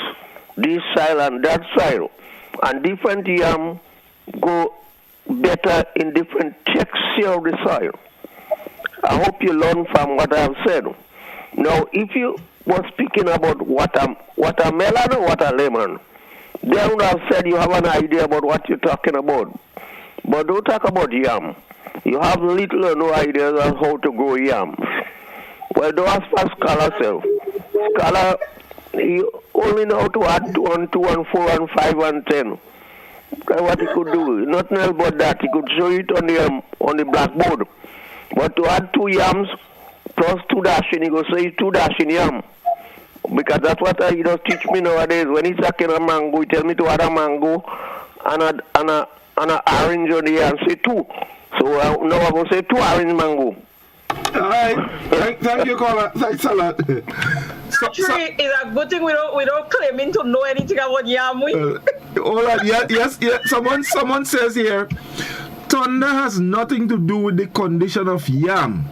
this soil and that soil. And different yam go better in different texture of the soil. I hope you learn from what I have said. Now, if you were speaking about watermelon or waterlemon, they would have said you have an idea about what you're talking about. But don't talk about yam. You have little or no idea on how to grow yams. Well, don't ask for Scholar self. Scholar, you only know how to add 2 and 2 and 4 and 5 and 10. That's what he could do. Nothing else but that. He could show it on the blackboard. But to add 2 yams plus 2 dashing, he could say 2 dashing yam. Because that's what he does teach me nowadays. When he's talking a mango, he tells me to add a mango and an orange on the and say 2. So now I'm going to say 2 orange mango. All right. Thank you, caller. Thanks a lot. Actually, it's a good thing we don't claiming to know anything about yam. Hold on. Yes. Someone says here, thunder has nothing to do with the condition of yam.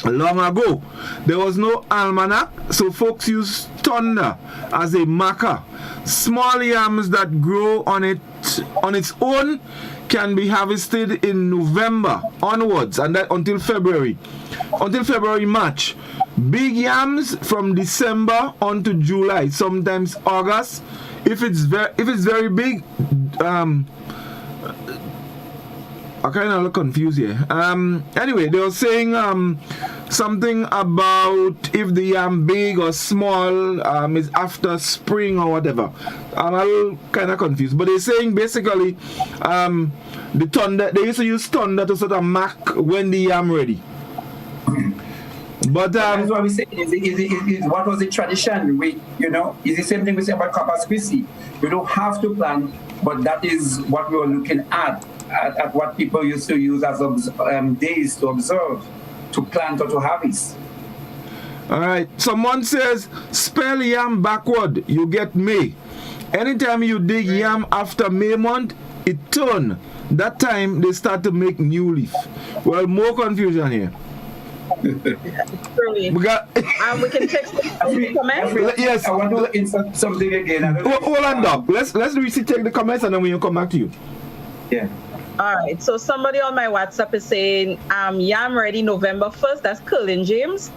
Long ago, there was no almanac, so folks used thunder as a marker. Small yams that grow on its own can be harvested in November onwards, and that until February, March. Big yams from December on to July, sometimes August. If it's very big, I kind of look confused here. Anyway, they were saying something about if the yam big or small is after spring or whatever. I'm a little kind of confused. But they're saying basically the thunder, they used to use thunder to sort of mark when the yam ready. But that's what we say. Is what was the tradition? It's the same thing we say about Corpus Christi. We don't have to plant, but that is what we were looking at what people used to use as days to observe, to plant or to harvest. All right. Someone says, spell yam backward, you get May. Anytime you dig yam after May month, it turn. That time, they start to make new leaf. Well, more confusion here. Brilliant. We can take some comments. Yes. I want to insert something again. Hold on, Doc. Let's take the comments and then we'll come back to you. Yeah. All right. So somebody on my WhatsApp is saying, yam ready November 1st. That's Colin James.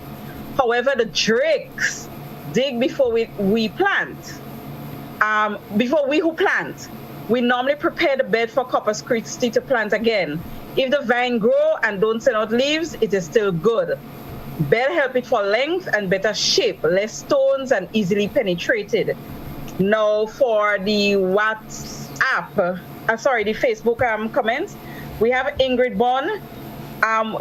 However, the drakes dig before we plant. Before we who plant, we normally prepare the bed for Corpus Christi to plant again. If the vine grow and don't send out leaves, it is still good. Bed help it for length and better shape, less stones and easily penetrated. Now for the WhatsApp, the Facebook comments, we have Ingrid Bond.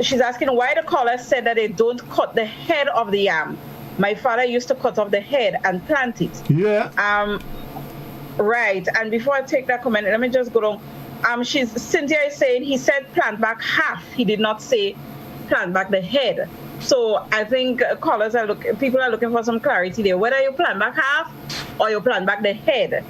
She's asking why the caller said that they don't cut the head of the yam. My father used to cut off the head and plant it. Yeah. Right. And before I take that comment, let me just go down. Cynthia is saying he said plant back half. He did not say plant back the head. So I think people are looking for some clarity there. Whether you plant back half or you plant back the head.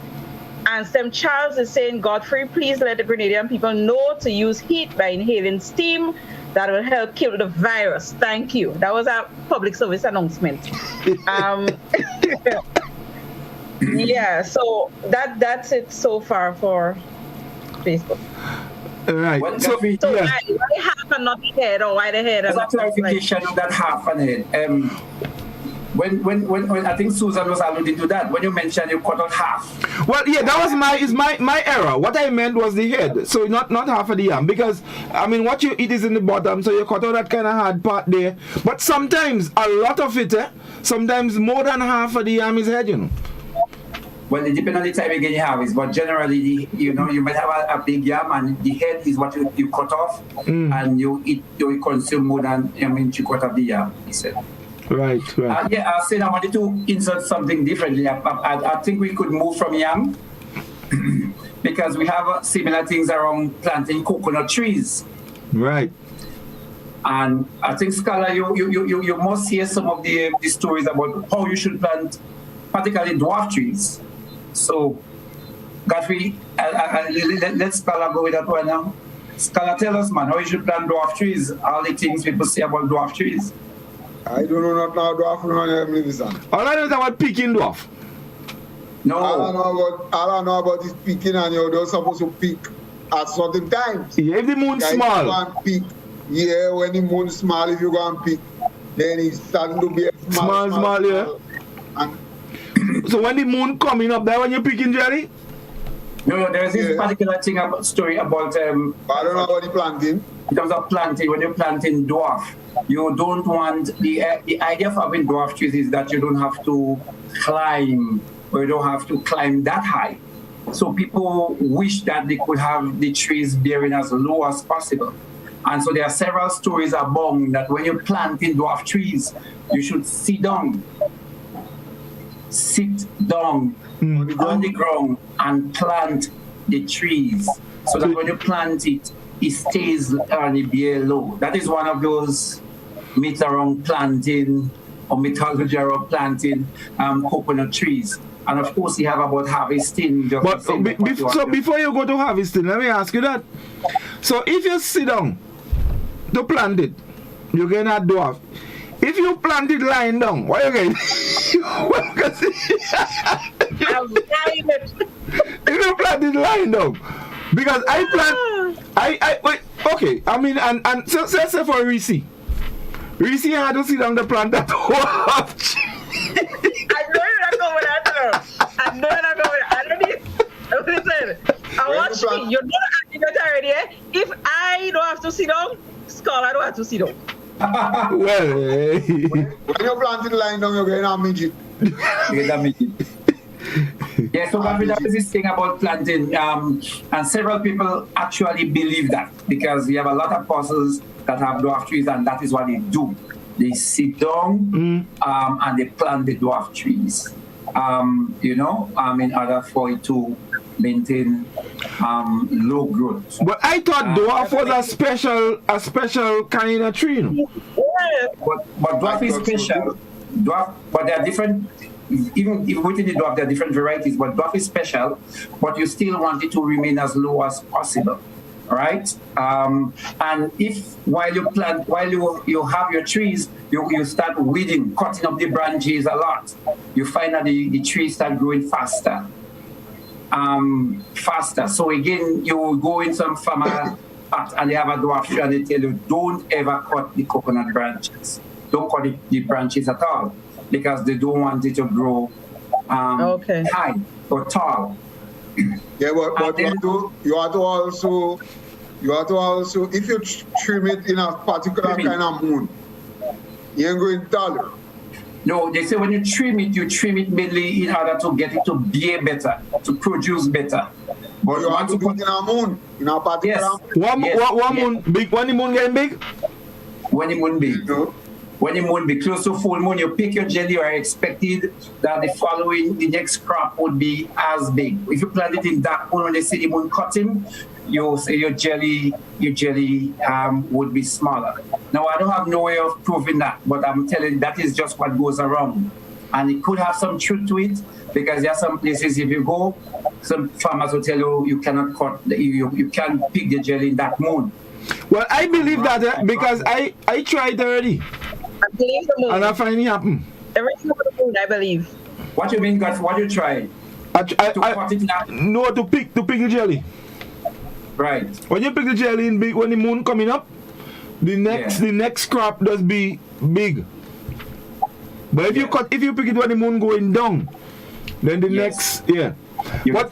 And Stem Charles is saying, Godfrey, please let the Grenadian people know to use heat by inhaling steam. That will help kill the virus. Thank you. That was our public service announcement. Yeah, so that's it so far for Facebook. Right. Well, So, why half and not the head, or why the head? There's a clarification of that half and head. When I think Susan was alluding to that, when you mentioned you cut out half. Well, yeah, that was my error. What I meant was the head, so not half of the yam, because I mean what you eat is in the bottom, so you cut out that kind of hard part there. But sometimes a lot of it, sometimes more than half of the yam is head, you know. Well, it depends on the type again you have is, but generally, you might have a big yam, and the head is what you cut off, and you consume more than you cut off the yam. He said. Right. Yeah, I said I wanted to insert something differently. I think we could move from yam because we have similar things around planting coconut trees. Right. And I think, Scholar, you must hear some of the stories about how you should plant, particularly dwarf trees. So, Godfrey, let's Scholar go with that one now. Scholar, tell us, man, how you should plant dwarf trees. All the things people say about dwarf trees. I don't know not now dwarf no Livingston. All I know is about picking dwarf. No. All I know about is picking, and you're not supposed to pick at certain times. Yeah, if the moon's small. You go and pick. Yeah, when the moon's small, if you go and pick, then it's starting to be a small, yeah. So when the moon coming up there, when you're picking, Jerry? No, there's this particular thing story about I don't know about the planting. In terms of planting, when you're planting dwarf, you don't want the idea of having dwarf trees is that you don't have to climb, or you don't have to climb that high. So people wish that they could have the trees bearing as low as possible. And so there are several stories abound that when you're planting dwarf trees, you should sit down on the ground and plant the trees, so that when you plant it, it stays on the bare low. That is one of those myths around planting, or mythology around planting coconut trees. And of course, you have about harvesting. But so before you go to harvesting, let me ask you that. So if you sit down to plant it, you get a dwarf. If you plant it lying down, what you get? If you plant it lying down, because wait, okay. I mean, and so say for Reece had to sit down to plant that dwarf. I know you're not going with that. I know you're not going with that. I don't need. Listen, I watch me. You're not acting it already. If I don't have to sit down, Scholar don't have to sit down. Well, when you're planting lying down, you're getting a midget. Yeah, so that is this thing about planting, and several people actually believe that, because we have a lot of apostles that have dwarf trees, and that is what they do. They sit down and they plant the dwarf trees, in order for it to maintain low growth. But I thought dwarf was a special kind of tree. But dwarf is special. Dwarf, but there are different. Even within the dwarf, there are different varieties. But dwarf is special. But you still want it to remain as low as possible, right? And if while you have your trees, you start weeding, cutting up the branches a lot, you find that the trees start growing faster. So again, you go in some farmer hut and they have a dwarf tree and they tell you, don't ever cut the coconut branches. Don't cut the branches at all, because they don't want it to grow high or tall. Yeah, but you have to also, if you trim it in a particular kind of moon, you ain't going taller. No, they say when you trim it mainly in order to get it to bear better, to produce better. But you want to put in a moon, in a particular One moon big, when the moon getting big? When the moon big. When the moon be close to full moon, you pick your jelly, or expected that the next crop would be as big. If you plant it in dark moon, when they see the moon cutting, you say your jelly would be smaller. Now, I don't have no way of proving that, but I'm telling you, that is just what goes around. And it could have some truth to it, because there are some places, if you go, some farmers will tell you you cannot you can't pick the jelly in that moon. Well, I believe that because I tried already. I believe the moon. And that finally happened. Everything about the moon, I believe. What you mean, Godfrey? What you tried? No, to pick the jelly. Right. When you pick the jelly in big, when the moon coming up, the next crop does be big. But if you pick it when the moon going down, then the next But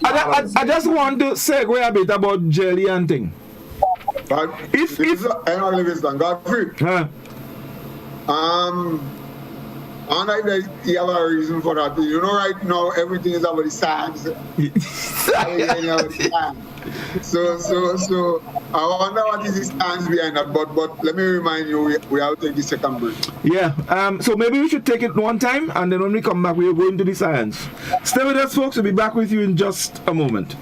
I just want to segue a bit about jelly and thing. But if Livingston, Godfrey. And I think you have a reason for that. You know, right now everything is about the science. So I wonder what is the stance behind that. But let me remind you, we have to take the second break. Yeah. So maybe we should take it one time, and then when we come back, we'll go into the science. Stay with us, folks. We'll be back with you in just a moment.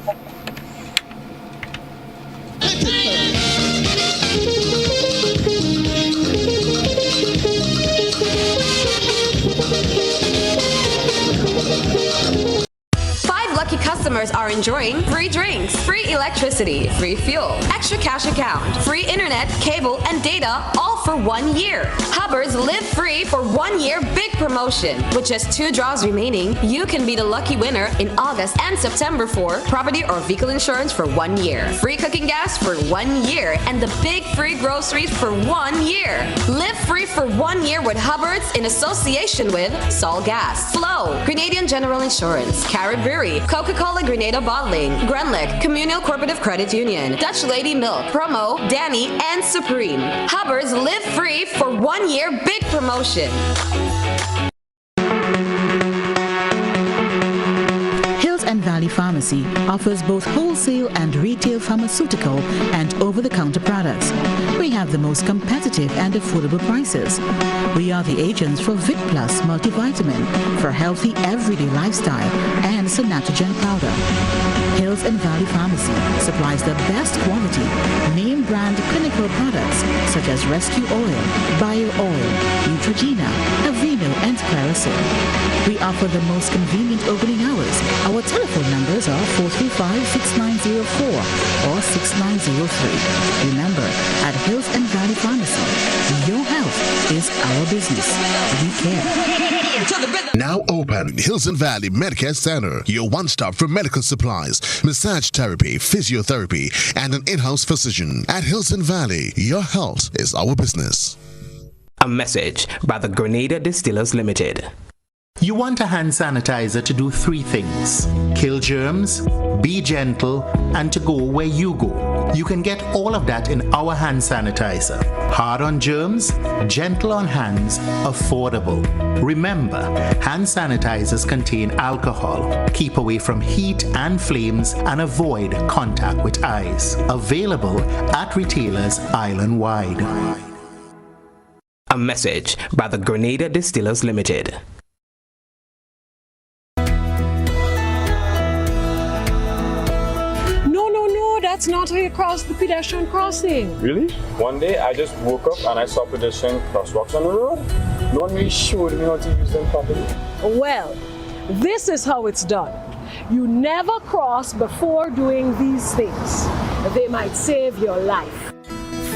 5 lucky customers are enjoying free drinks, free electricity, free fuel, extra cash account, free internet, cable, and data, all for 1 year. Hubbard's Live Free for 1 year big promotion. With just 2 draws remaining, you can be the lucky winner in August and September for property or vehicle insurance for 1 year, free cooking gas for 1 year, and the big free groceries for 1 year. Live free for 1 year with Hubbard's in association with Sol Gas, Flow, Grenadian General Insurance, Caribbery, Coca-Cola Grenada Bottling, Grenlick, Communal Cooperative Credit Union, Dutch Lady Milk, Promo, Danny, and Supreme. Hubbard's Live Free for 1 year big promotion. Hills and Valley Pharmacy offers both wholesale and retail pharmaceutical and over-the-counter products. We have the most competitive and affordable prices. We are the agents for Vit Plus multivitamin for healthy everyday lifestyle and Synatogen powder. Hills and Valley Pharmacy supplies the best quality, name brand clinical products such as Rescue Oil, Bio Oil, Neutrogena, Aveeno, and Clarisil. We offer the most convenient opening hours. Our telephone numbers are 435-6904 or 6903. Remember, at Hills and Valley Pharmacy, your health is our business. We care. Now open Hills and Valley Medicare Center, your one-stop for medical supplies, massage therapy, physiotherapy, and an in-house physician. At Hills and Valley, your health is our business. A message by the Grenada Distillers Limited. You want a hand sanitizer to do 3 things: kill germs, be gentle, and to go where you go. You can get all of that in our hand sanitizer. Hard on germs, gentle on hands, affordable. Remember, hand sanitizers contain alcohol. Keep away from heat and flames and avoid contact with eyes. Available at retailers island-wide. A message by the Grenada Distillers Limited. That's not how you cross the pedestrian crossing. Really? One day I just woke up and I saw pedestrian crosswalks on the road. No one really showed me how to use them properly. Well, this is how it's done. You never cross before doing these things. They might save your life.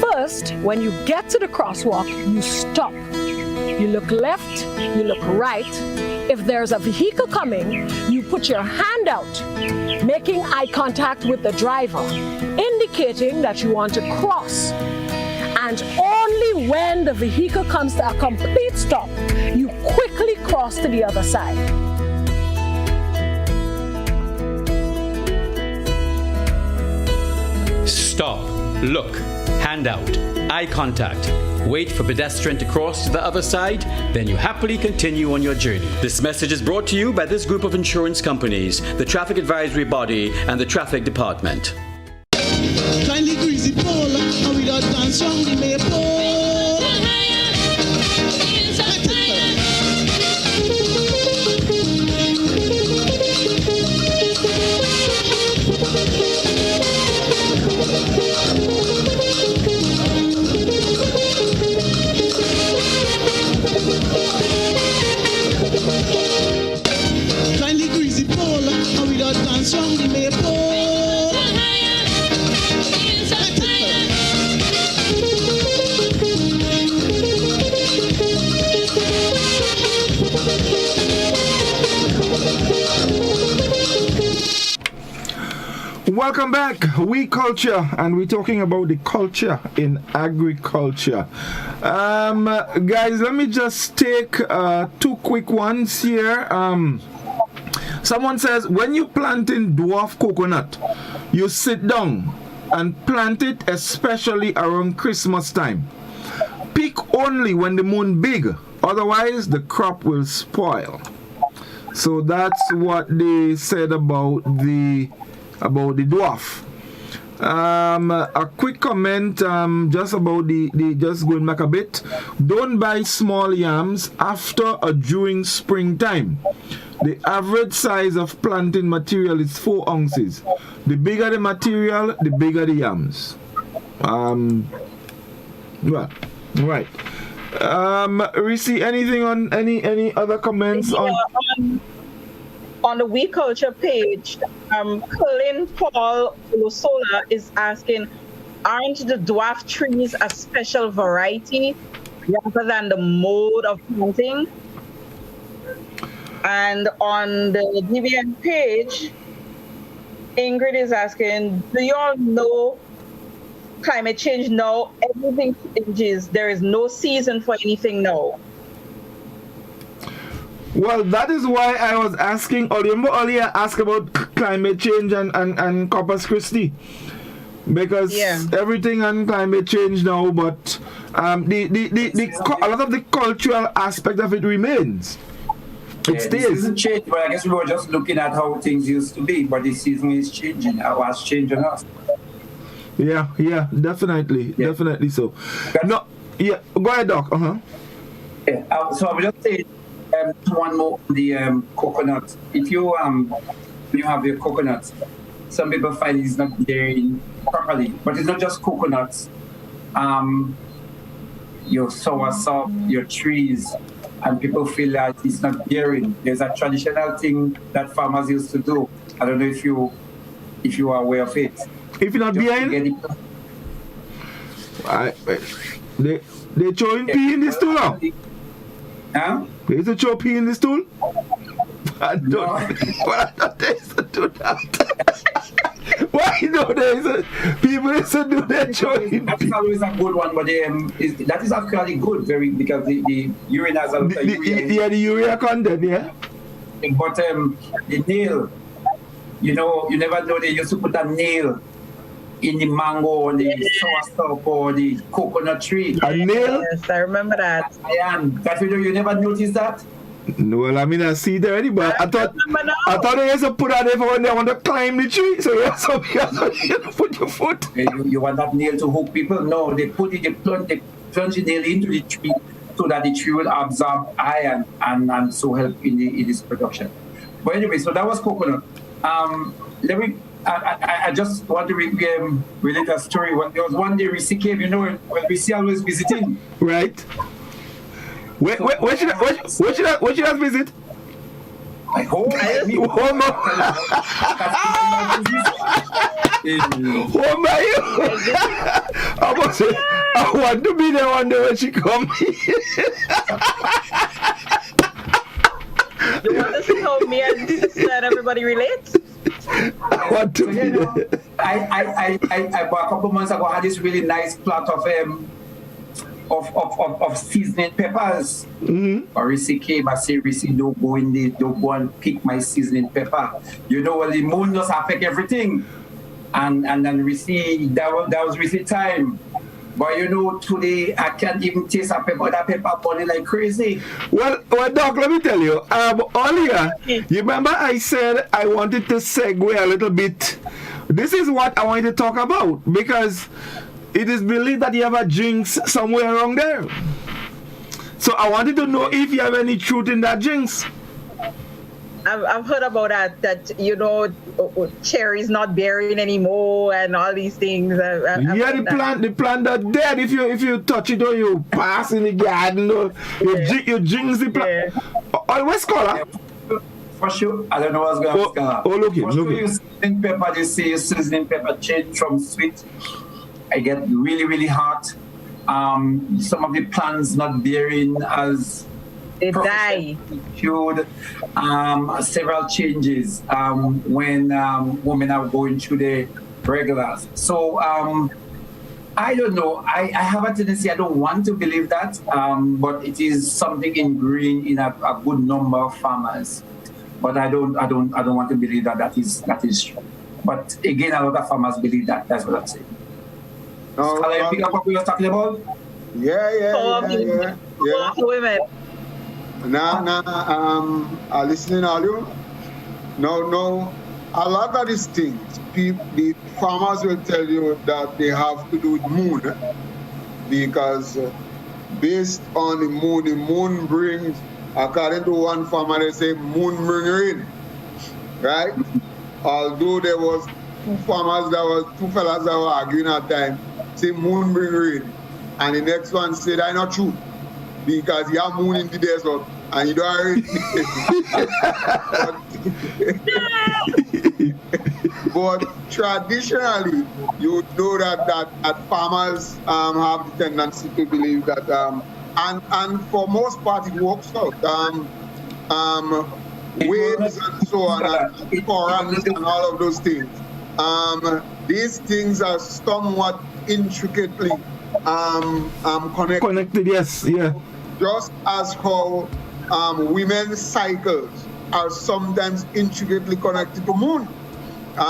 First, when you get to the crosswalk, you stop. You look left, you look right. If there's a vehicle coming, you put your hand out, making eye contact with the driver, indicating that you want to cross. And only when the vehicle comes to a complete stop, you quickly cross to the other side. Stop, look, hand out, eye contact. Wait for pedestrian to cross to the other side, then you happily continue on your journey. This message is brought to you by this group of insurance companies, the Traffic Advisory Body, and the Traffic Department. Kindly greasy pole, and we don't dance round the maypole. Kindly greasy pole, and we don't dance round the maypole. Welcome back. We culture, and we're talking about the culture in agriculture. Guys, let me just take 2 quick ones here. Someone says, when you planting dwarf coconut, you sit down and plant it, especially around Christmas time. Pick only when the moon big, otherwise the crop will spoil. So that's what they said about the dwarf. A quick comment just about the just going back a bit. Don't buy small yams after or during springtime. The average size of planting material is 4 ounces. The bigger the material, the bigger the yams. Well, right. Reece, anything on any other comments on the We Culture page? Colin Paul Lusola is asking, aren't the dwarf trees a special variety rather than the mode of planting? And on the DVN page, Ingrid is asking, do you all know climate change now? Everything changes. There is no season for anything now. Well, that is why I was asking, earlier asked about climate change and Corpus Christi. Because everything on climate change now, but a lot of the cultural aspect of it remains. It stays. The season changed, but I guess we were just looking at how things used to be, but the season is changing. What's changing us? Yeah, definitely so. No, yeah, go ahead, Doc. Yeah, so I will just say one more on the coconut. If you when you have your coconuts, some people find it's not bearing properly, but it's not just coconuts. Your soursop, your trees, and people feel that it's not bearing. There's a traditional thing that farmers used to do. I don't know if you are aware of it. If you're not behind, they throwing pea in this tool now. Huh? They used to throw pea in this tool. I don't. No. Well, I thought they used to do that. Why no? People used to do that. That's always a good one, but that is actually good, because the urine has a lot of urea. Yeah, the urea content, yeah. But the nail, you never know they used to put a nail in the mango or the soursop or the coconut tree. A nail? Yes, I remember that. You never noticed that? No, well, I mean, I see it already, but I thought they used to put that there for when they want to climb the tree. So you have to put your foot. You want that nail to hook people? No, they plunge the nail into the tree so that the tree will absorb iron and so help in this production. But anyway, so that was coconut. I just want to relate a story. There was one day Reece came, when Reece always visiting. Right. Where should I visit? My home. Home are you? I want to be there one day when she comes. You want to see how me and sister and everybody relates? I want to be there. I about a couple months ago, I had this really nice plot of seasoning peppers. Or Reece came and said, Reece, don't go and pick my seasoning pepper. Well, the moon does affect everything. And then Reece, that was Reece time. But today I can't even taste that pepper burning like crazy. Well, Doc, let me tell you. Earlier, you remember I said I wanted to segue a little bit. This is what I wanted to talk about, because it is believed that you have a jinx somewhere around there. So I wanted to know if you have any truth in that jinx. I've heard about that cherries not bearing anymore and all these things. The plant that dead. If you touch it or you pass in the garden, or you jinx the plant. Yeah. What's color? For sure, I don't know what's going on. Look it. You seasoning pepper, you see seasoning pepper change from sweet. I get really, really hot. Some of the plants not bearing as They die. Several changes when women are going through the regulars. So I don't know. I have a tendency. I don't want to believe that, but it is something ingrained in a good number of farmers. But I don't want to believe that is true. But again, a lot of farmers believe that. That's what I'm saying. Can you pick up what we were talking about? Yeah. Women. Listening to you. No. A lot of these things, the farmers will tell you that they have to do with moon, because based on the moon brings, according to one farmer, they say moon bring rain, right? Although there was two fellas that were arguing at the time, say moon bring rain, and the next one said that's not true, because you have moon in the desert and you don't rain. But traditionally, you know that farmers have the tendency to believe that, and for most part it works out. Waves and so on, and forums and all of those things. These things are somewhat intricately connected. Yes, yeah. Just as how women's cycles are sometimes intricately connected to moon. A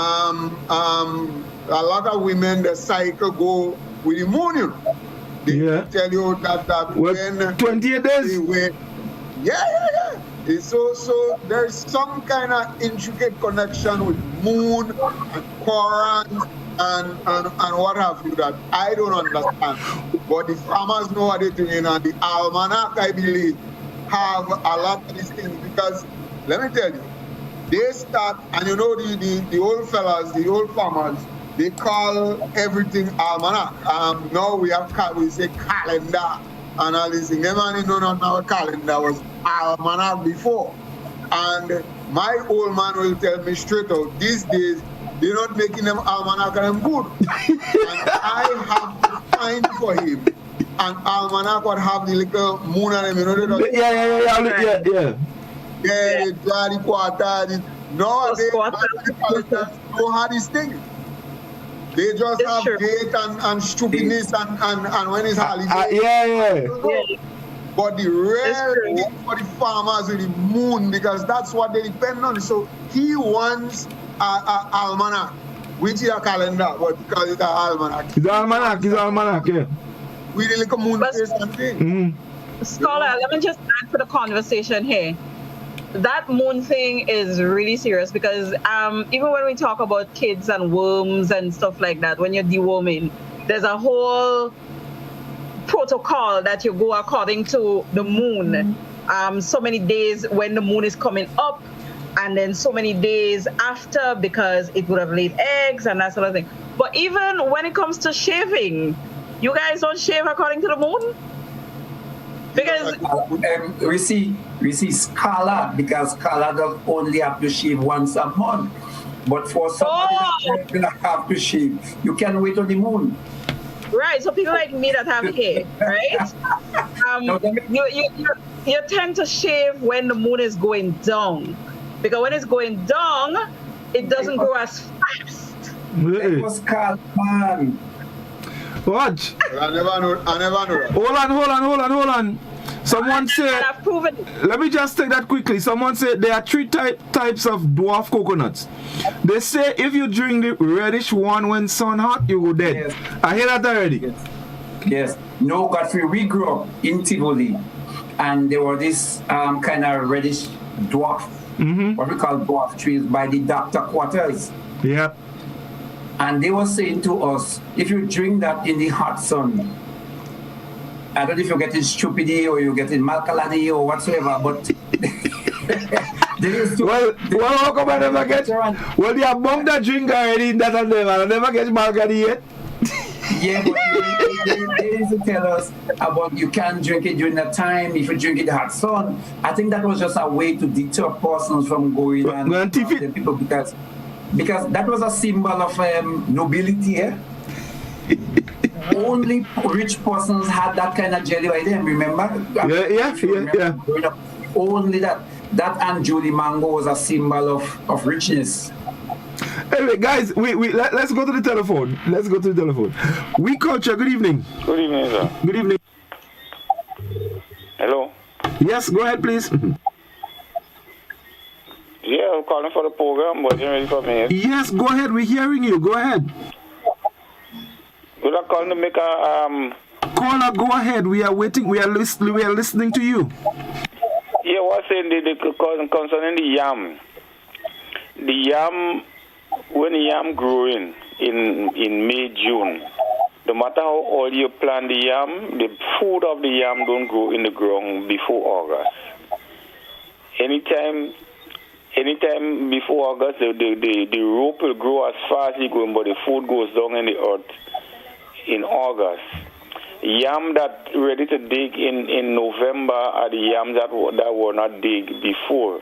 lot of women, the cycle go with the moon. You know. They tell you that when 28 days. Yeah. So there's some kind of intricate connection with moon and Quran and what have you that I don't understand. But the farmers know what they're doing, and the almanac, I believe, have a lot of these things, because let me tell you, they start, and you know the old fellas, the old farmers, they call everything almanac. Now we say calendar and all these things. Everybody know that our calendar was almanac before. And my old man will tell me straight out, these days they're not making them almanac and them good. And I have to find for him an almanac would have the little moon and them, you know. Yeah, the quarter. No, they don't have these things. They just have date and stupidness and when it's holiday. But the real thing for the farmers is the moon, because that's what they depend on. So he wants an almanac, which is a calendar, but because it's an almanac. It's almanac, yeah. We really like a moon face and thing. Scholar, let me just add to the conversation here. That moon thing is really serious, because even when we talk about kids and worms and stuff like that, when you're deworming, there's a whole protocol that you go according to the moon. So many days when the moon is coming up, and then so many days after, because it would have laid eggs and that sort of thing. But even when it comes to shaving, you guys don't shave according to the moon? Because we see Scala, because Scala does only have to shave once a month. But for somebody that doesn't have to shave, you can wait on the moon. Right, so people like me that have hair, right? You tend to shave when the moon is going down, because when it's going down, it doesn't grow as fast. It was called man. What? I never know. Hold on. Someone said, let me just take that quickly. Someone said there are three types of dwarf coconuts. They say if you drink the reddish one when sun hot, you go dead. Yes. I hear that already. Yes. No, Godfrey, we grew up in Tivoli, and there were this kind of reddish dwarf, what we call dwarf trees, by the doctor quarters. Yep. And they were saying to us, if you drink that in the hot sun, I don't know if you're getting stupidity or you're getting malkalani or whatsoever, but well, how come I never get? Well, they have bumped that drink already in that and I never get malkalani yet. Yeah, but they used to tell us about you can't drink it during that time if you drink it in the hot sun. I think that was just a way to deter persons from going and the people, because that was a symbol of nobility, only rich persons had that kind of jelly by them, remember? Yeah. Only that and Julie mango was a symbol of richness. Anyway, guys, let's go to the telephone. We culture, good evening. Good evening, sir. Good evening. Hello? Yes, go ahead, please. Yeah, I'm calling for the program, but you're ready for me. Yes, go ahead, we're hearing you. Go ahead. Good, I'm calling to make a... Caller, go ahead. We are waiting. We are listening to you. Yeah, what's saying concerning the yam. The yam, when the yam growing in May, June, no matter how old you plant the yam, the food of the yam don't grow in the ground before August. Anytime before August, the rope will grow as fast as it's going, but the food goes down in the earth in August. Yam that ready to dig in November are the yams that were not dig before.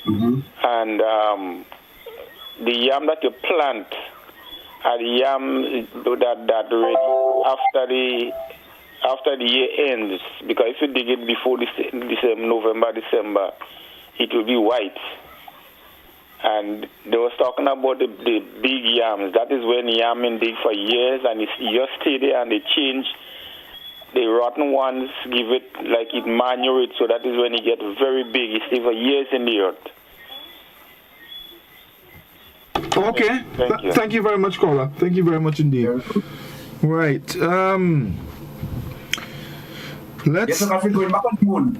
Mm-hmm. And the yam that you plant are the yam that ready after the year ends. Because if you dig it before November, December, it will be white. And they was talking about the big yams. That is when yam in dig for years, and it's just stay there, and they change the rotten ones, give it like it manure it, so that is when it get very big. It stay for years in the earth. Okay. Thank you very much, caller. Thank you very much indeed. Right. Let's. Yes, Godfrey, going back on the moon.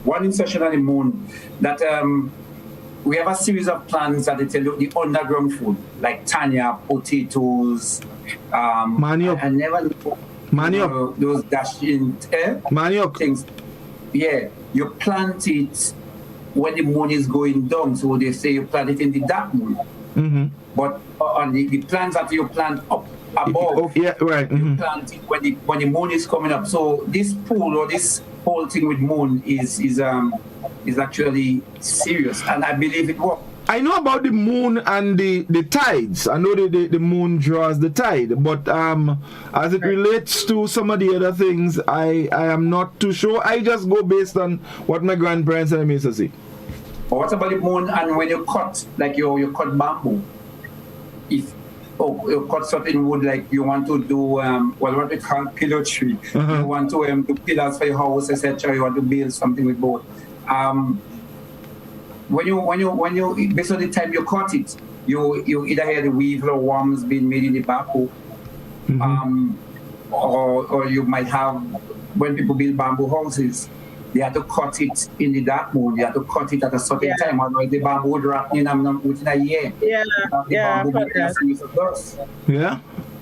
One insertion on the moon that we have a series of plans that they tell you the underground food, like tanya, potatoes, manioc. I never know those dashing manioc things. Yeah, you plant it when the moon is going down, so they say you plant it in the dark moon. Mm-hmm. But on the plants that you plant up above, you plant it when the moon is coming up. So this pool or this whole thing with moon is actually serious, and I believe it works. I know about the moon and the tides. I know the moon draws the tide, but as it relates to some of the other things, I am not too sure. I just go based on what my grandparents and I used to say. But what about the moon and when you cut, like you cut bamboo? If you cut certain wood, like you want to do what we call pillow tree. You want to do pillars for your house, etc. You want to build something with both. When you based on the time you cut it, you either hear the weevil or worms being made in the bamboo, or you might have when people build bamboo houses, they have to cut it in the dark moon. They have to cut it at a certain time, otherwise the bamboo would rot within a year. Yeah.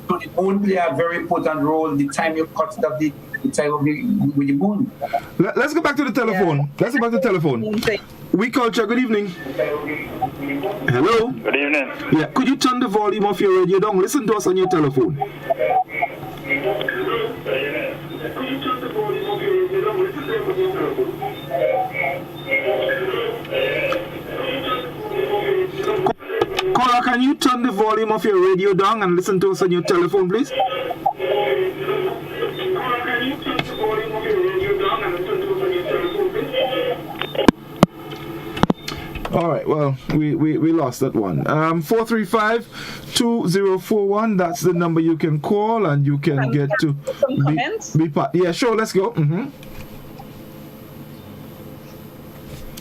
So the moon play a very important role. The time you cut it up, the time of with the moon. Let's go back to the telephone. Yeah. Let's go back to the telephone. We culture. Good evening. Hello. Good evening. Yeah. Could you turn the volume of your radio down? Listen to us on your telephone. Caller, can you turn the volume of your radio down and listen to us on your telephone, please? All right, well, we lost that one. 435-2041, that's the number you can call and you can get to be part. Yeah, sure, let's go.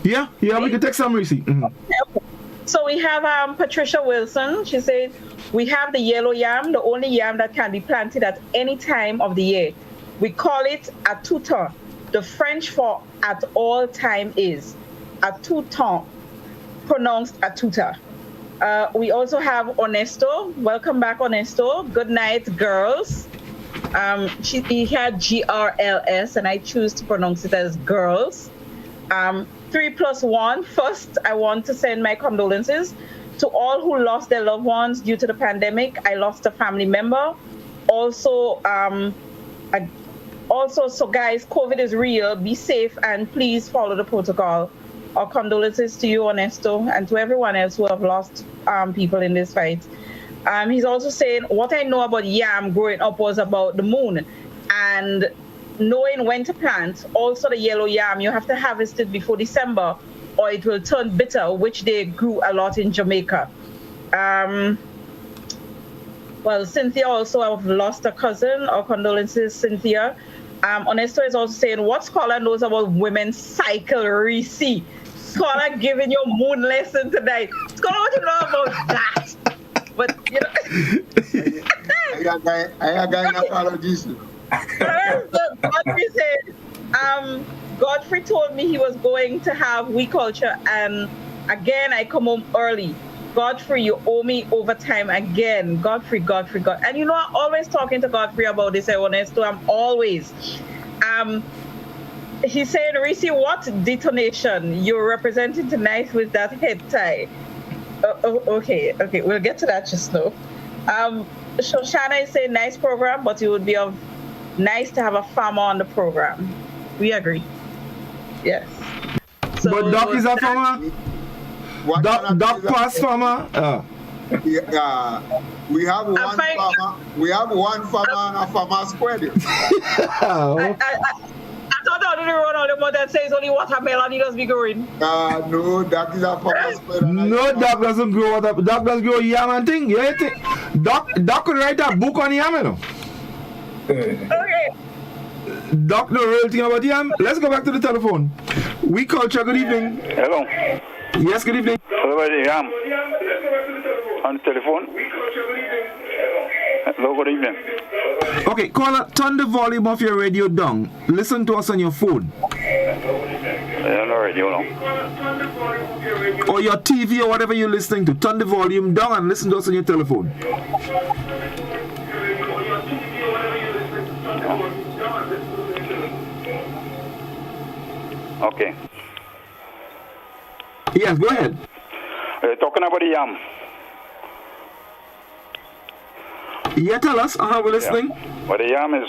Yeah, we can take some receipt. So we have Patricia Wilson. She said, we have the yellow yam, the only yam that can be planted at any time of the year. We call it a tout-temps. The French for at all time is a tout-temps, pronounced a tuta. We also have Ernesto. Welcome back, Ernesto. Good night, girls. He had GRLS, and I choose to pronounce it as girls. 3+1. First, I want to send my condolences to all who lost their loved ones due to the pandemic. I lost a family member. Also, so guys, COVID is real. Be safe and please follow the protocol. Our condolences to you, Ernesto, and to everyone else who have lost people in this fight. He's also saying, what I know about yam growing up was about the moon and knowing when to plant. Also, the yellow yam, you have to harvest it before December or it will turn bitter, which they grew a lot in Jamaica. Well, Cynthia also have lost a cousin. Our condolences, Cynthia. Onesto is also saying, what scholar knows about women's cycle, Reece? Scholar giving you moon lesson tonight. Scholar, what you know about that? But, you know. I got an apologies. Godfrey said, Godfrey told me he was going to have We Culture, and again, I come home early. Godfrey, you owe me overtime again. Godfrey. And you know, I'm always talking to Godfrey about this, I'm always. He's saying, Reece, what detonation? You're representing tonight with that head tie. Okay, we'll get to that just now. Shoshana is saying, nice program, but it would be nice to have a farmer on the program. We agree. Yes. So, but Doc is a farmer? Doc plus farmer? Yeah, we have one farmer. We have one farmer and a farmer square. I thought I didn't run on the one that says only watermelon he does be growing. No, Doc is a farmer square. No, Doc doesn't grow water. Doc does grow yam and thing. You think Doc could write a book on yam, you know? Okay. Doc know real thing about yam. Let's go back to the telephone. We Culture, good evening. Hello. Yes, good evening. What about the yam? On the telephone? Hello, good evening. Okay, caller, turn the volume of your radio down. Listen to us on your phone. On the radio, no. Or your TV or whatever you're listening to. Turn the volume down and listen to us on your telephone. Okay. Yes, go ahead. Talking about the yam. Yeah, tell us. We're listening. Yeah. Well, the yam is,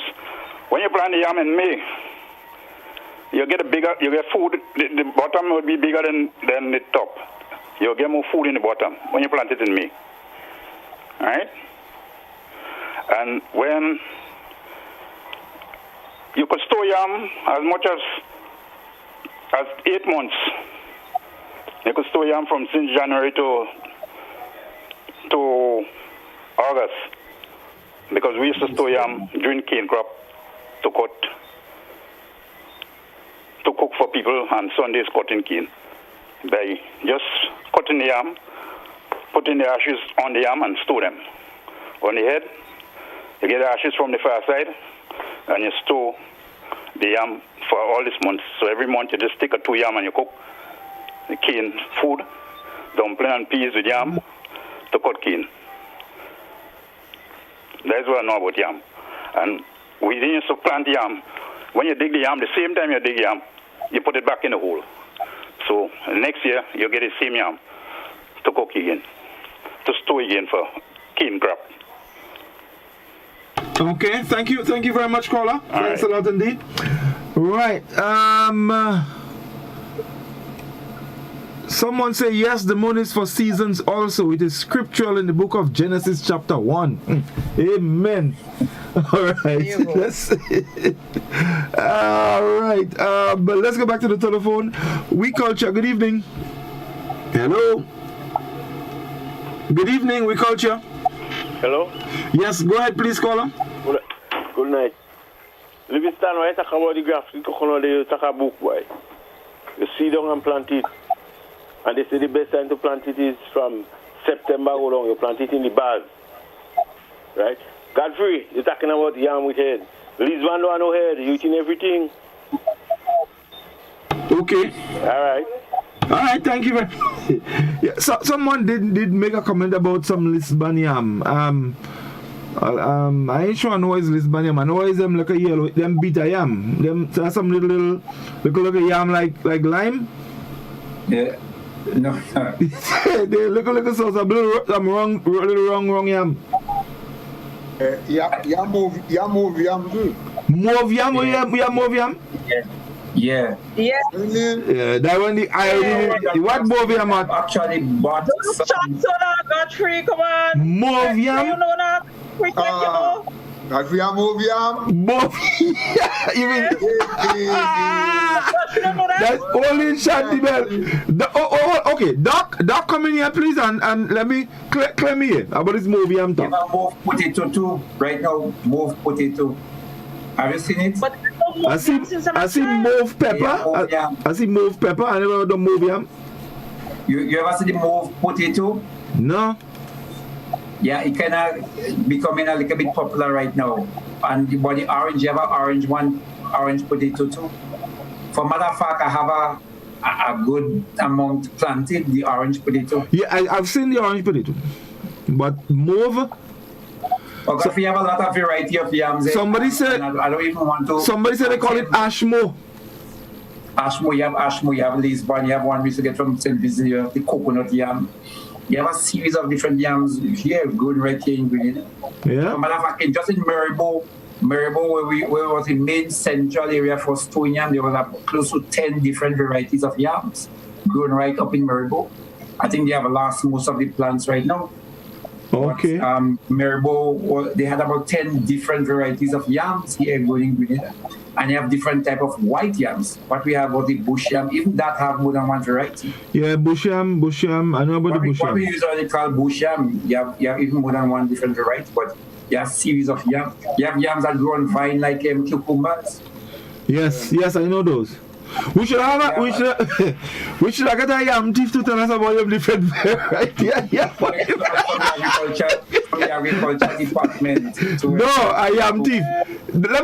when you plant the yam in May, you get food, the bottom will be bigger than the top. You'll get more food in the bottom when you plant it in May. Alright? And when you could store yam as much as 8 months. You could store yam from since January to August, because we used to store yam during cane crop to cook for people, and Sundays cutting cane. By just cutting the yam, putting the ashes on the yam and store them. On the head, you get the ashes from the far side, and you store the yam for all these months. So every month you just take 2 yam and you cook the cane food, dumpling and peas with yam to cut cane. That's what I know about yam. And we used to plant yam. When you dig the yam, the same time you dig yam, you put it back in the hole. So next year you get the same yam to cook again, to store again for cane crop. Okay, thank you very much, caller. Thanks a lot indeed. Right. Someone say yes, the moon is for seasons also. It is scriptural in the book of Genesis chapter 1. Amen. All right. All right. But let's go back to the telephone. We Culture, good evening. Hello. Good evening, We Culture. Hello? Yes, go ahead, please, caller. Good night. Livingston, I talk about the graphic, you talk a book, boy. You see down and plant it. And they say the best time to plant it is from September go down. You plant it in the bars. Right? Godfrey, you're talking about yam with head. Lisbon don't have no head. You eating everything. Okay. All right, thank you very much. Yeah, so someone did make a comment about some Lisbon yam. I ain't sure I know it's Lisbon yam. I know it's them like a yellow, them bitter yam. Them some little yam like lime. Yeah. No. They look like some wrong yam. Yeah, move yam too. Move yam, move yam. Yeah. Yeah. Yeah. That one the what move yam at? Actually bought some Godfrey, come on. Move yam? You know that? Quick, you know. Godfrey and move yam? Move you mean that's only in Shanty Bell. Okay, Doc come in here please and let me clear me here about this move yam talk. Move potato too. Right now, move potato. Have you seen it? But I see mauve pepper. Yeah, I see mauve pepper. I never done mauve yam. You ever see the mauve potato? No. Yeah, it kind of becoming a little bit popular right now. And the orange, you have an orange potato too. For matter of fact, I have a good amount planted, the orange potato. Yeah, I've seen the orange potato. But mauve... So, we have a lot of variety of yams. Somebody said... I don't even want to... Somebody said they call it ashmo. Ashmo, you have Lisbon, you have one we used to get from St. Vincent, you have the coconut yam. You have a series of different yams here, good right here in Green. Yeah. Matter of fact, just in Maribo, where was the main central area for stone yam, there was close to 10 different varieties of yams grown right up in Maribo. I think they have lost most of the plants right now. Okay. But, Maribo, they had about 10 different varieties of yams here going in Grenada. And you have different type of white yams. What we have about the bush yam, even that have more than one variety. Yeah, bush yam. I know about the bush yam. What we usually call bush yam, you have even more than one different variety, but you have series of yams. You have yams that grow on vine like cucumbers. Yes, I know those. We should have we should get a yam thief to tell us about your different variety. Yeah. From the agriculture department. No, a yam thief. Let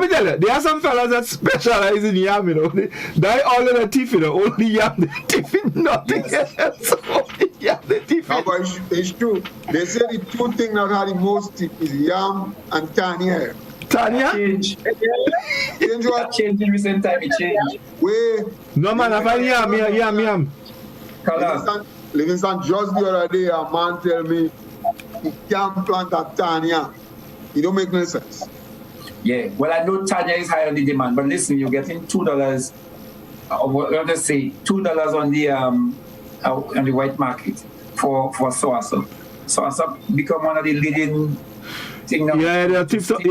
me tell you, there are some fellas that specialize in yam, you know. They all in a thief, you know. Only yam they thief in nothing else. Only yam they thief. No, but it's true. They say the two things that are the most thief is yam and tanya. Tanya? Change in recent time, it changed. Wait. No man, I find yam. Livingston, just the other day, a man tell me he can't plant a tanya. It don't make no sense. Yeah, well, I know tanya is high on the demand, but listen, you're getting $2. Let us say $2 on the white market for sauerkraut. Sauerkraut become one of the leading. Yeah. Sauerkraut,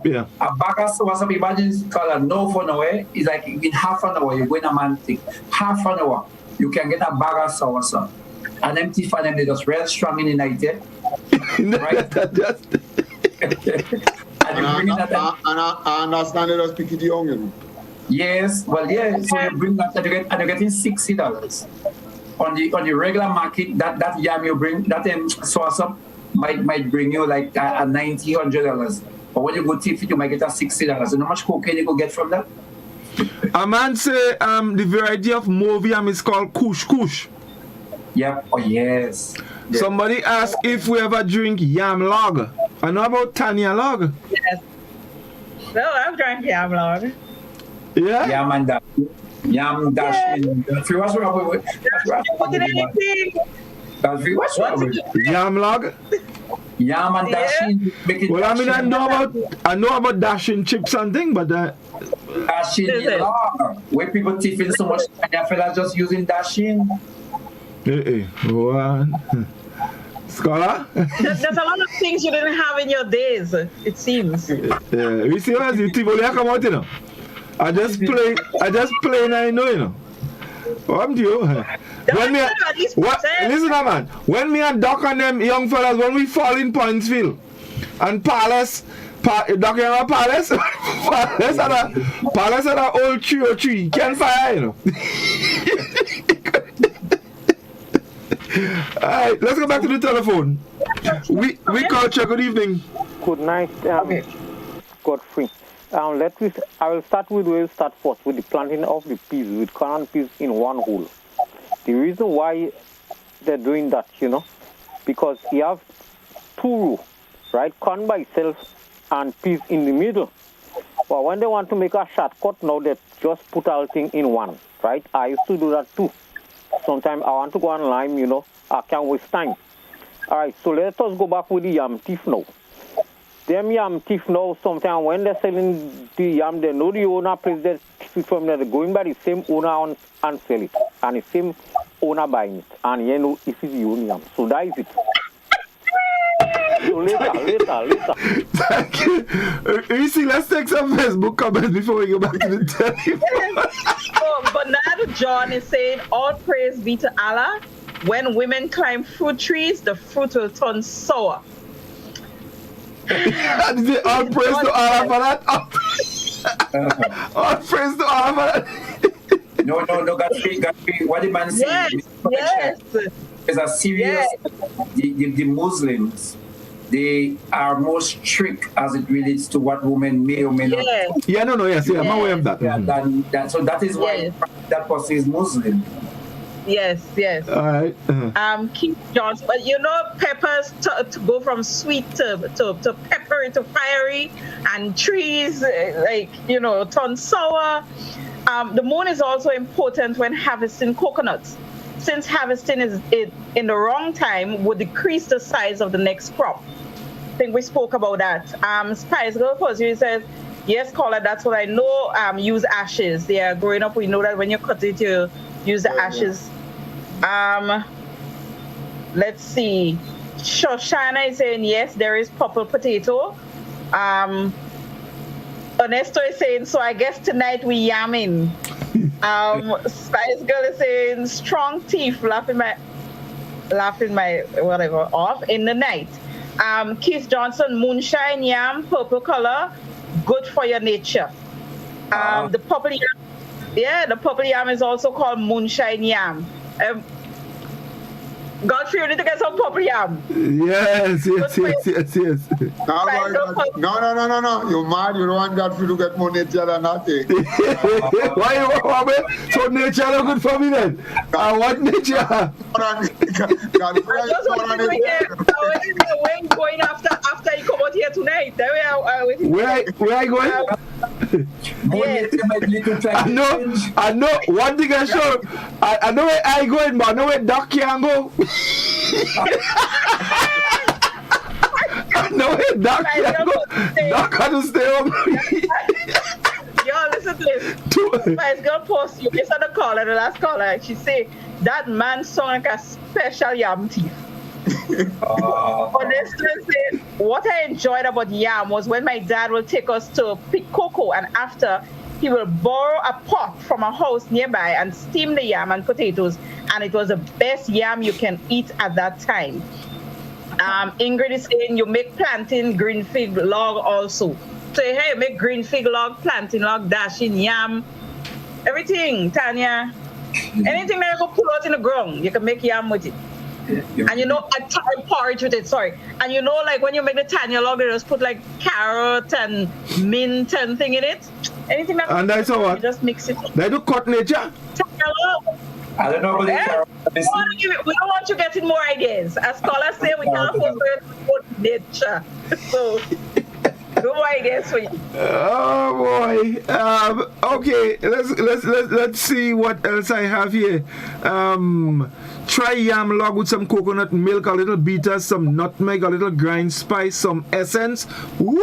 yeah. A bag of sauerkraut, imagine it's called a no for no way. It's like in half an hour, you go in a man thing. Half an hour, you can get a bag of sauerkraut. An empty fan and they just real strong in the night, yeah? Right? And I understand they just pick it young, you know. Yes, well, yeah, so you bring that and you're getting $60. On the regular market, that yam you bring, that sauerkraut might bring you like a $90-$100. But when you go thief it, you might get a $60. You know how much cocaine you go get from that? A man say the variety of mauve yam is called kush. Yeah. Oh yes. Yeah. Somebody asked if we ever drink yam log. I know about Tanya log. Yes. No, I've drank yam log. Yeah. Yam and that. Yam dashing. Godfrey, what's wrong with Godfrey, what's wrong with yam log? Yam and dashing. Well, I mean, I know about dashing chips and things, but dashing log. Where people tipping so much, and your fellas just using dashing. One. Scholar? There's a lot of things you didn't have in your days, it seems. Yeah, we see what you think, come out, you know. I just play and I know, you know. What do you? Listen, man. When me and Doc and them young fellas, when we fall in Pointsville and Palace, Doc, you know Palace? Palace had an old tree, can't fire, you know. Alright, let's go back to the telephone. We culture, good evening. Good night, Godfrey. I will start with where you start first, with the planting of the peas, with corn and peas in one hole. The reason why they're doing that, you know, because you have two rows, right? Corn by itself and peas in the middle. But when they want to make a shortcut, now they just put everything in one, right? I used to do that too. Sometimes I want to go online, you know, I can't waste time. All right, so let us go back with the yam thief now. them yam thief now, sometimes when they're selling the yam, they know the owner place that thief from there. They're going by the same owner and sell it. And the same owner buying it. And you know if it's the own yam. So that is it. So later. Thank you. Easy, let's take some Facebook comments before we go back to the telephone. So Bernard John is saying, all praise be to Allah. When women climb fruit trees, the fruit will turn sour. All praise to Allah for that. All praise to Allah for that. No, Godfrey, what the man says is a serious. The Muslims, they are more strict as it relates to what women may or may not. I'm aware of that. So that is why that person is Muslim. Yes. All right. Keith Johnson, but you know, peppers to go from sweet to peppery to fiery, and trees turn sour. The moon is also important when harvesting coconuts, since harvesting is in the wrong time would decrease the size of the next crop. I think we spoke about that. Spice Girl Posey says, yes, caller, that's what I know. Use ashes. They are growing up. We know that when you cut it, you use the ashes. Let's see. Shoshana is saying, yes, there is purple potato. Ernesto is saying, so I guess tonight we yamming. Spice Girl is saying, strong teeth, laughing my whatever off in the night. Keith Johnson, moonshine yam, purple color, good for your nature. The purple yam, the purple yam is also called moonshine yam. Godfrey, you need to get some purple yam. Yes. No. You're mad. You don't want Godfrey to get more nature than that. Why you want me? So nature is good for me then. I want nature. Godfrey is more nature. Where you going after you come out here tonight? Where I going? I know. One thing I sure. I know where I going, but I know where Doc can go. No, Doc can go. Doc had to stay home. Yo, listen to this. Spice Girl post you. It's on the caller, the last caller. She say that man song like a special yam thief. Honestly, what I enjoyed about yam was when my dad will take us to pick cocoa, and after he will borrow a pot from a house nearby and steam the yam and potatoes, and it was the best yam you can eat at that time. Ingrid is saying you make plantain green fig log also. So hey, you make green fig log, plantain log, dashing yam, everything, Tanya. Anything that you can pull out in the ground, you can make yam with it. And you know, a Thai porridge with it, And you know, like when you make the Tanya log, they just put like carrot and mint and thing in it. Anything that and that's what? You just mix it. They do cut nature. Tanya log. I don't know. We don't want you getting more ideas. As scholars say, we can't afford to nature. So, no more ideas for you. Oh boy. Okay, let's see what else I have here. Try yam log with some coconut milk, a little bitter, some nutmeg, a little grind spice, some essence. Woo!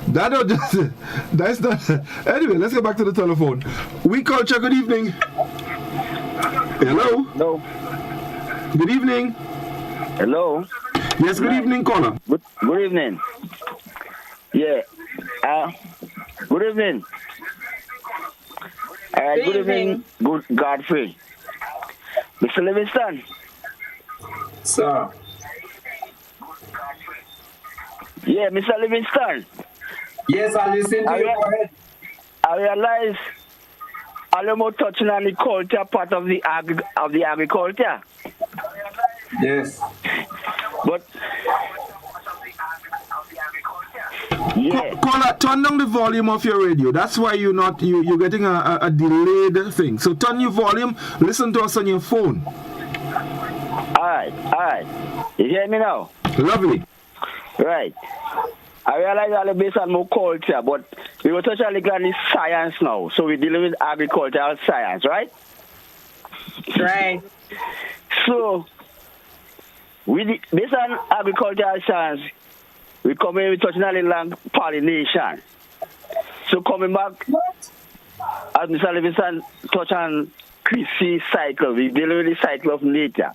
That's not. Anyway, let's go back to the telephone. We culture. Good evening. Hello. Hello. Good evening. Hello. Yes. Good evening, caller. Good evening. Yeah. Good evening. Good evening. Good Godfrey. Mr. Livingston. Sir. Yeah, Mr. Livingston. Yes, I listen to you. Go ahead. I realize I'm almost touching on the culture part of the agriculture. Yes. But yeah. Caller, turn down the volume of your radio. That's why you're getting a delayed thing. So turn your volume, listen to us on your phone. Alright. You hear me now? Lovely. Right. I realize all based on more culture, but we will touch on the science now. So we're dealing with agricultural science, right? Right. So based on agricultural science, we come in, we touching a little on pollination. So coming back, as Mr. Livingston touch on Chrissy cycle, we deal with the cycle of nature.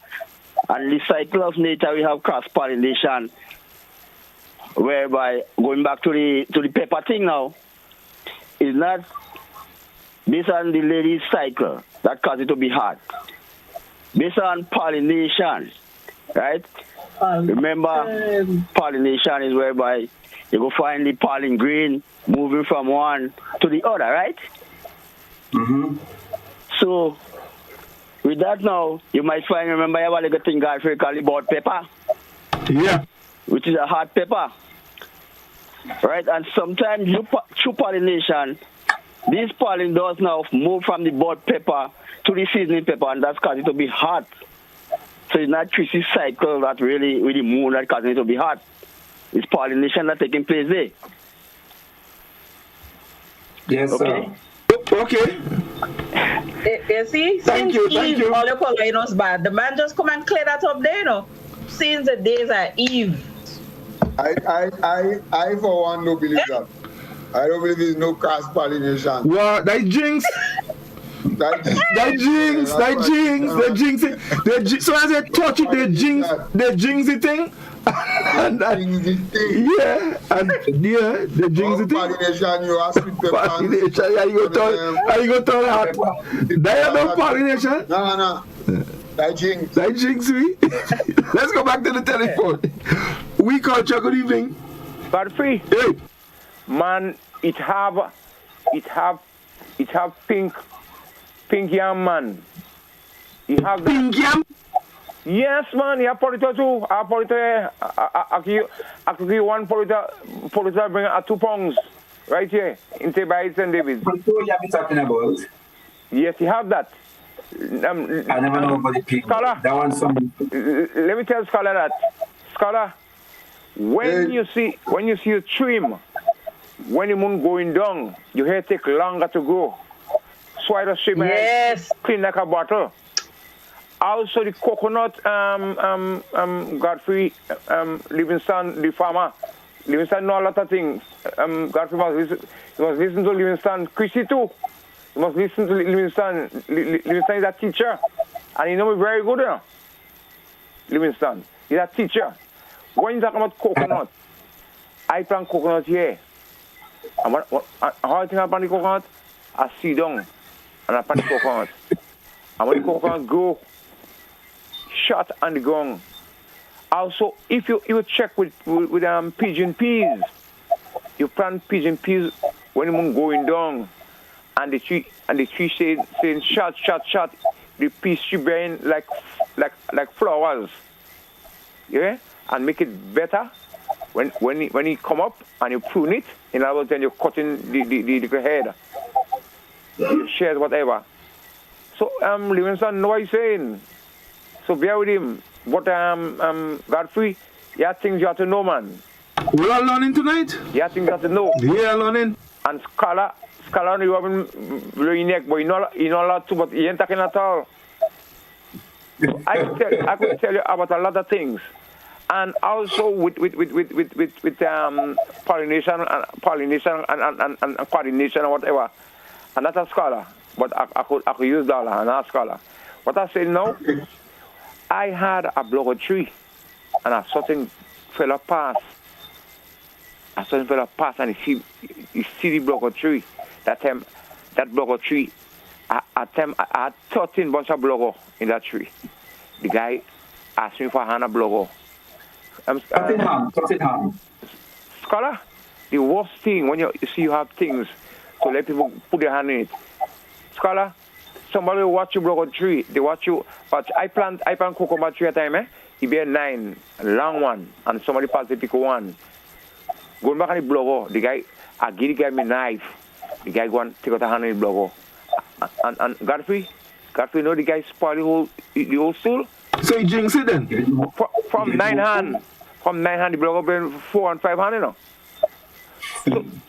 And the cycle of nature, we have cross-pollination, whereby, going back to the pepper thing now, is not based on the lady's cycle that causes it to be hard. Based on pollination, right? Remember, pollination is whereby you go find the pollen grain moving from one to the other, right? Mm-hmm. So, with that now, you might find, remember, you have a little thing Godfrey called the bud pepper? Yeah. Which is a hard pepper. Right? And sometimes through pollination, this pollen does now move from the bud pepper to the seasoning pepper, and that's causing it to be hot. So it's not Chrissy's cycle that really, with the moon that causing it to be hot. It's pollination that's taking place there. Yes, okay. Okay. You see, thank you. All your calling us bad. The man just come and clear that up there, you know. Since the days are Eve. I for one don't believe that. I don't believe there's no cross pollination. What? That jinx. That jinx. So as I touch it, they jinx the thing. And that, yeah, the jinx thing. Pollination, you ask me pollination, you go turn hot. There no pollination. No. That jinx me. Let's go back to the telephone. We culture. Good evening. Godfrey. Hey. Man, it have pink yam, man. It have pink yam. Yes, man. Yeah, polita too. I could give one polita bring 2 pounds right here in Bay St. David. What you have been talking about? Yes, you have that. I never know about the pink. Scholar, that one some. Let me tell Scholar that. Scholar, when you see a trim, when the moon going down, your hair take longer to grow. So I just shave clean like a bottle. Also the coconut, Godfrey, Livingston, the farmer. Livingston know a lot of things. Godfrey must listen to Livingston. Chrissy too. You must listen to Livingston. Livingston is a teacher. And he knows me very good, you know. Livingston. He's a teacher. When you talk about coconut, I plant coconut here. And how I think I plant the coconut? I sit down and I plant the coconut. And when the coconut grow, shot on the ground. Also, if you check with pigeon peas, you plant pigeon peas when the moon going down, and the tree saying shot, the peas should bearing like flowers, yeah, and make it better when it come up and you prune it. In other words, then you're cutting the head, you share whatever. So Livingston know what he's saying. So bear with him. But Godfrey, you have things you have to know, man. We're all learning tonight? You have things you have to know. Yeah, learning. And Scholar, you haven't blowing neck, but you know a lot too, but you ain't talking at all. So I could tell you about a lot of things. And also with pollination and coordination and whatever. And that's a Scholar. But I could use that and not Scholar. What I say now, I had a blogger tree, and a certain fella pass. And he see the blogger tree. That blogger tree, I had 13 bunch of blogger in that tree. The guy asked me for a blogger. Scholar, the worst thing when you see you have things to let people put their hand in it. Scholar, somebody watch you blogger tree. They watch you. But I plant coconut tree at a time. He bear 9, a long one, and somebody pass the pick 1. Going back on the blogger, the guy, I give the guy my knife. The guy go and take out a hand in the blogger. And Godfrey know the guy spoil the whole stool. So he jinx it then? From 9 hand, the blogger bring 4 and 5 hand, you know.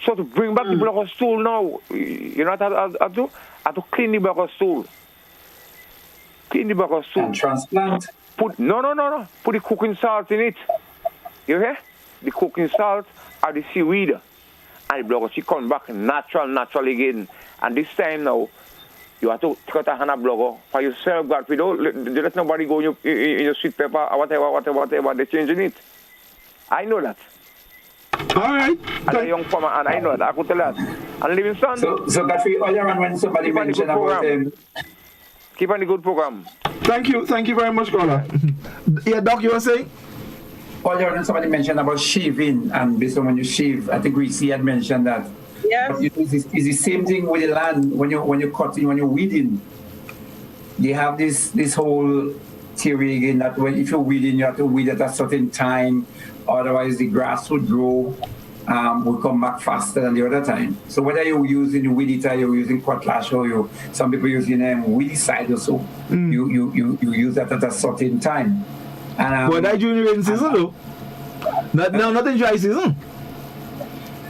So to bring back the blogger stool now, you know what I have to do? I have to clean the blogger stool. And transplant? No. Put the cooking salt in it. You hear? the cooking salt or the seaweed. And the blood she come back natural again. And this time now, you have to cut a hand of blogger for yourself, Godfrey. Don't let nobody go in your sweet pepper or whatever they're changing it. I know that. All right. As a young farmer, and I know that. I could tell that. And Livingston. So Godfrey, earlier on when somebody mentioned about keep on the good program. Thank you very much, caller. Yeah, Doc, you were saying? Earlier on somebody mentioned about shaving, and based on when you shave, I think Reece had mentioned that. Yes. It's the same thing with the land when you're cutting, when you're weeding. They have this whole theory again that if you're weeding, you have to weed at a certain time, otherwise the grass would grow, will come back faster than the other time. So whether you're using weed eater, you're using cutlass, or some people using weedicide or so, you use that at a certain time. And but that during rain season though. Not in dry season.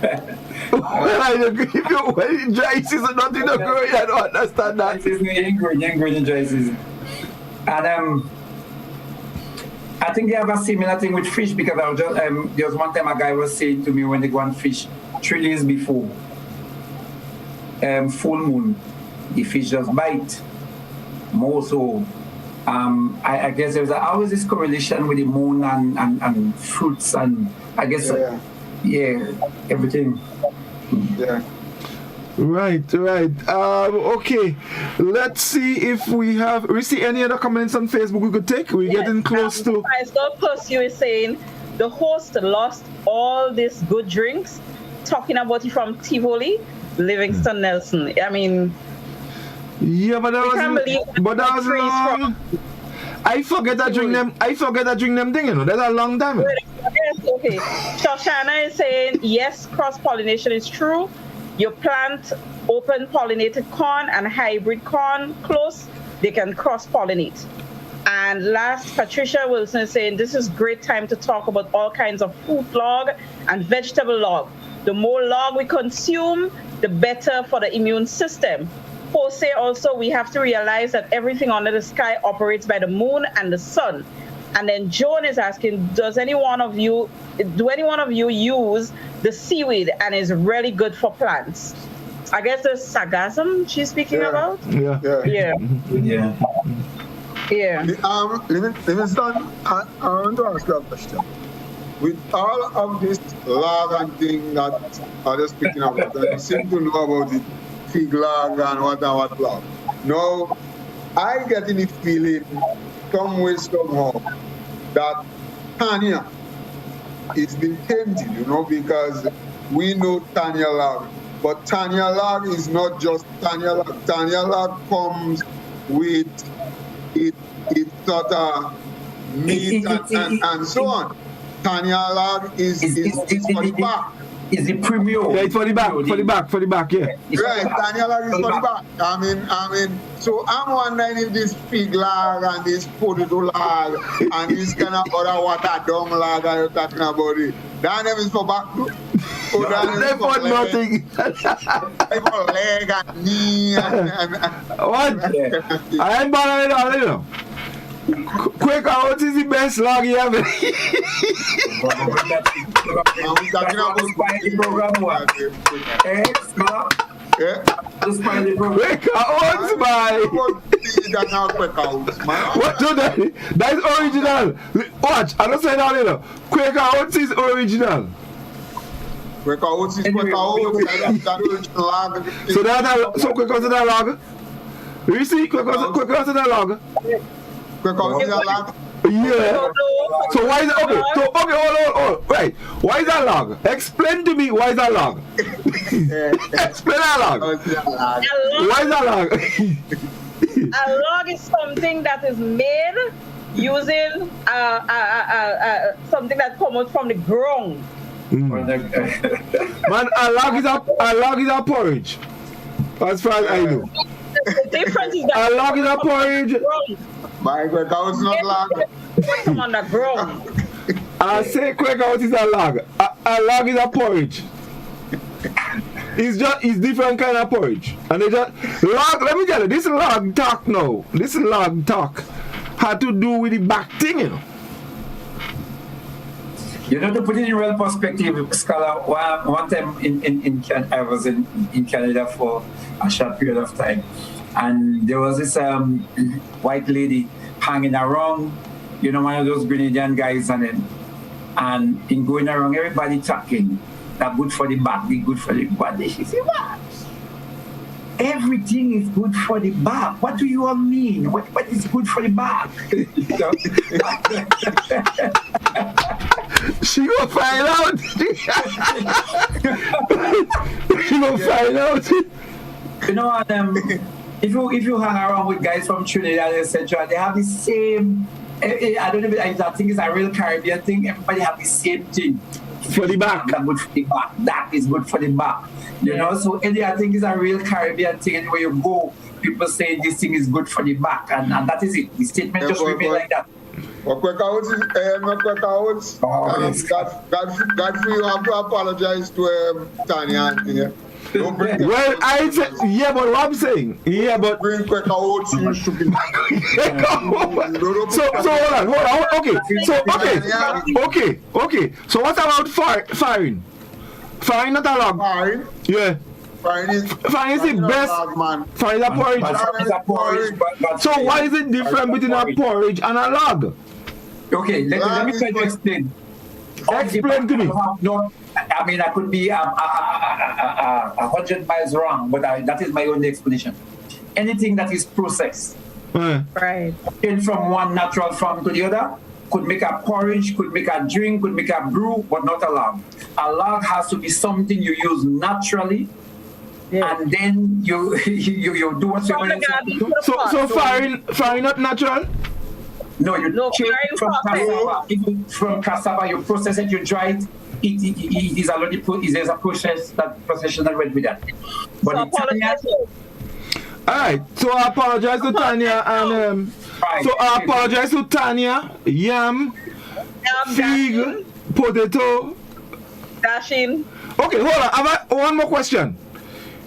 If you're in dry season, nothing to grow, I don't understand that. You ain't growing in dry season. And I think they have a similar thing with fish, because I was just, there was one time a guy was saying to me when they go and fish 3 days before full moon, the fish just bite more so. I guess there's always this correlation with the moon and fruits, and I guess everything. Yeah. Right. Okay. Let's see if we see any other comments on Facebook we could take. We're getting close to. Scott Pursue is saying the host lost all these good drinks. Talking about it from Tivoli, Livingston Nelson. I mean. Yeah, but that was long. I forget that drink them thing, you know. That's a long time. Yes, okay. Shoshana is saying yes, cross-pollination is true. You plant open pollinated corn and hybrid corn close, they can cross-pollinate. And last, Patricia Wilson is saying this is great time to talk about all kinds of fruit log and vegetable log. The more log we consume, the better for the immune system. Jose also, we have to realize that everything under the sky operates by the moon and the sun. And then Joan is asking, do any one of you use the seaweed and is really good for plants? I guess the sargassum she's speaking about? Yeah. Livingston, I want to ask you a question. With all of this log and thing that I was speaking about, and you seem to know about it, fig log and what log. Now, I get in the feeling, some way, somehow, that Tanya is been tainted, because we know Tanya log. But Tanya log is not just Tanya log. Tanya log comes with it sort of meat and so on. Tanya log is for the back. Is the premium? Yeah, it's for the back, yeah. Right, Tanya log is for the back. I mean, so I'm wondering if this fig log and this potato log and this kind of other water dung log that you're talking about it, that name is for back too? Or that for nothing. For leg and knee and what? I ain't bothering it all, you know. Quick, what is the best log you have? Quick, what do that? That is original. Watch, I don't say that, you know. Quick, what is original? So quick, what's that log? You see, quick, what's that log? Yeah. So why is it okay? So hold. Right. Why is that log? Explain to me why is that log? Explain that log. Why is that log? A log is something that is made using something that comes from the ground. Man, a log is a porridge. As far as I know. The difference is that a log is a porridge. My Quaker is not log. Come on the ground. I say Quaker is a log. A log is a porridge. It's different kind of porridge. And they just log. Let me tell you, this log talk now. This log talk had to do with the back thing, you know. You know, to put it in real perspective, Scholar, one time I was in Canada for a short period of time, and there was this white lady hanging around, you know, one of those Grenadian guys, and in going around, everybody talking, that good for the back, be good for the body. She said, what? Everything is good for the back. What do you all mean? What is good for the back? She gonna find out. She gonna find out. You know what? If you hang around with guys from Trinidad, etc., they have the same. I don't know if I think it's a real Caribbean thing. Everybody have the same thing. For the back. That good for the back. That is good for the back. You know, so I think it's a real Caribbean thing. And where you go, people say this thing is good for the back, and that is it. The statement just remain like that. Godfrey, you have to apologize to Tanya. Well, I said, yeah, but what I'm saying, yeah, but bring quick out. So hold on, okay. So what about firing? Firing not a log. Firing? Yeah. Firing is the best. Firing is a porridge. So why is it different between a porridge and a log? Okay, let me try to explain. Explain to me. No, I mean, I could be 100 miles wrong, but that is my only explanation. Anything that is processed, right, from one natural form to the other, could make a porridge, could make a drink, could make a brew, but not a log. A log has to be something you use naturally, and then you do what you're going to do. So firing not natural? No, you change from cassava. From cassava, you process it, you dry it. It is already there's a process that went with that. But all right, so I apologize to Tanya and I apologize to Tanya, yam, fig, potato, dashing. Okay, hold on. I have one more question.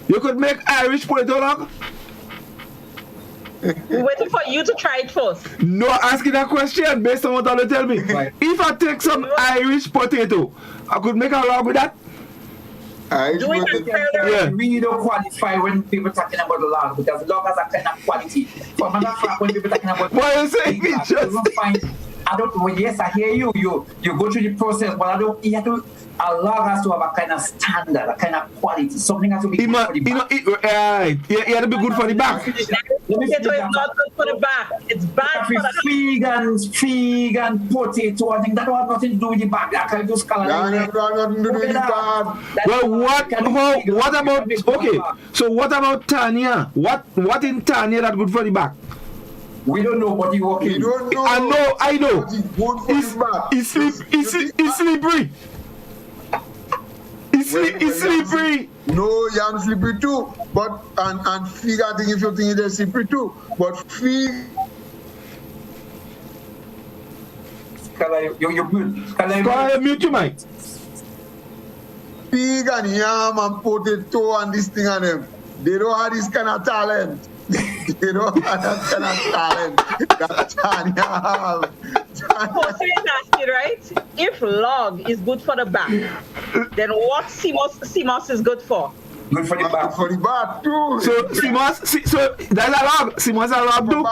You could make Irish potato log? We're waiting for you to try it first. No, asking that question based on what you tell me. Right. If I take some Irish potato, I could make a log with that? We don't qualify when people talking about the log, because log has a kind of quality. For matter of fact, when people talking about what are you saying? Yes, I hear you. You go through the process, but a log has to have a kind of standard, a kind of quality. Something has to be good for the back. It has to be good for the back. It's not good for the back. It's bad for the fig and potato. I think that has nothing to do with the back. Well, what about so what about Tanya? What in Tanya that good for the back? We don't know what you working. We don't know. I know. It's slippery. It's slippery. No, yam slippery too. But and fig, I think if you think it's slippery too. But fig. You're good. Mute your mic. Fig and yam and potato and this thing and them. They don't have this kind of talent. They don't have that kind of talent that Tanya have. So you're asking, right? If log is good for the back, then what CMOS is good for? Good for the back. For the back too. So CMOS, so that's a log. CMOS a log too.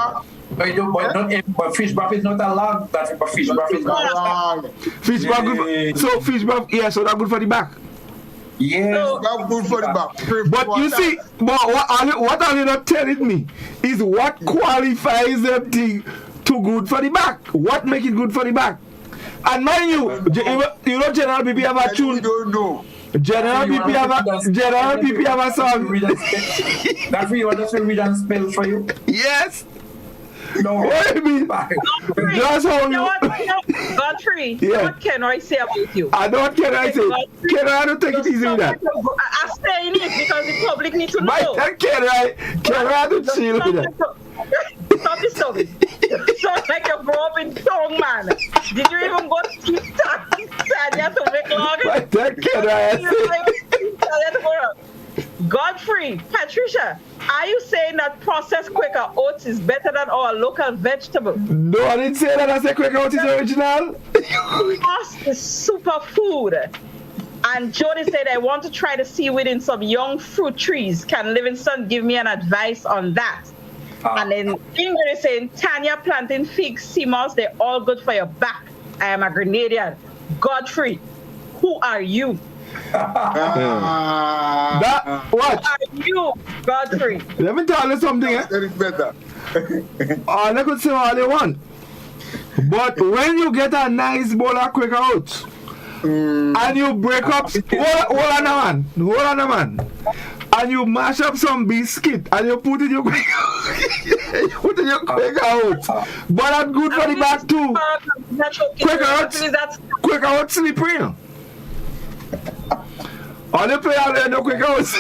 But fish broth is not a log. But fish broth is not a log. Fish broth good. So fish broth, so that's good for the back. Yeah, that's good for the back. But you see, what are you not telling me is what qualifies them thing to good for the back. What make it good for the back? And mind you know General PP have a tune. Don't know. General PP have a song. That's why you want us to read and spell for you? Yes. No. What do you mean? That's how you. Godfrey, what can I say about you? I know what can I say. Can I don't take it easy with that? I stay in it because the public need to know. Can I do chill with that? Stop disturbing. You sound like you grew up in Tongue, man. Did you even go to Tanya to make log? Godfrey, Patricia, are you saying that processed Quaker oats is better than our local vegetable? No, I didn't say that. I said Quaker oats is original. Lost is superfood. And Jody said, I want to try the seaweed in some young fruit trees. Can Livingston give me an advice on that? And then Ingrid is saying, Tanya planting figs, sea moss, they're all good for your back. I am a Grenadian. Godfrey, who are you? That what? Who are you, Godfrey? Let me tell you something. Better. They could say all they want. But when you get a nice bowl of Quaker oats, and you break up, hold on a man, and you mash up some biscuit and you put in your Quaker oats, but that's good for the back too. Quaker oats slippery. All the play out there no Quaker oats.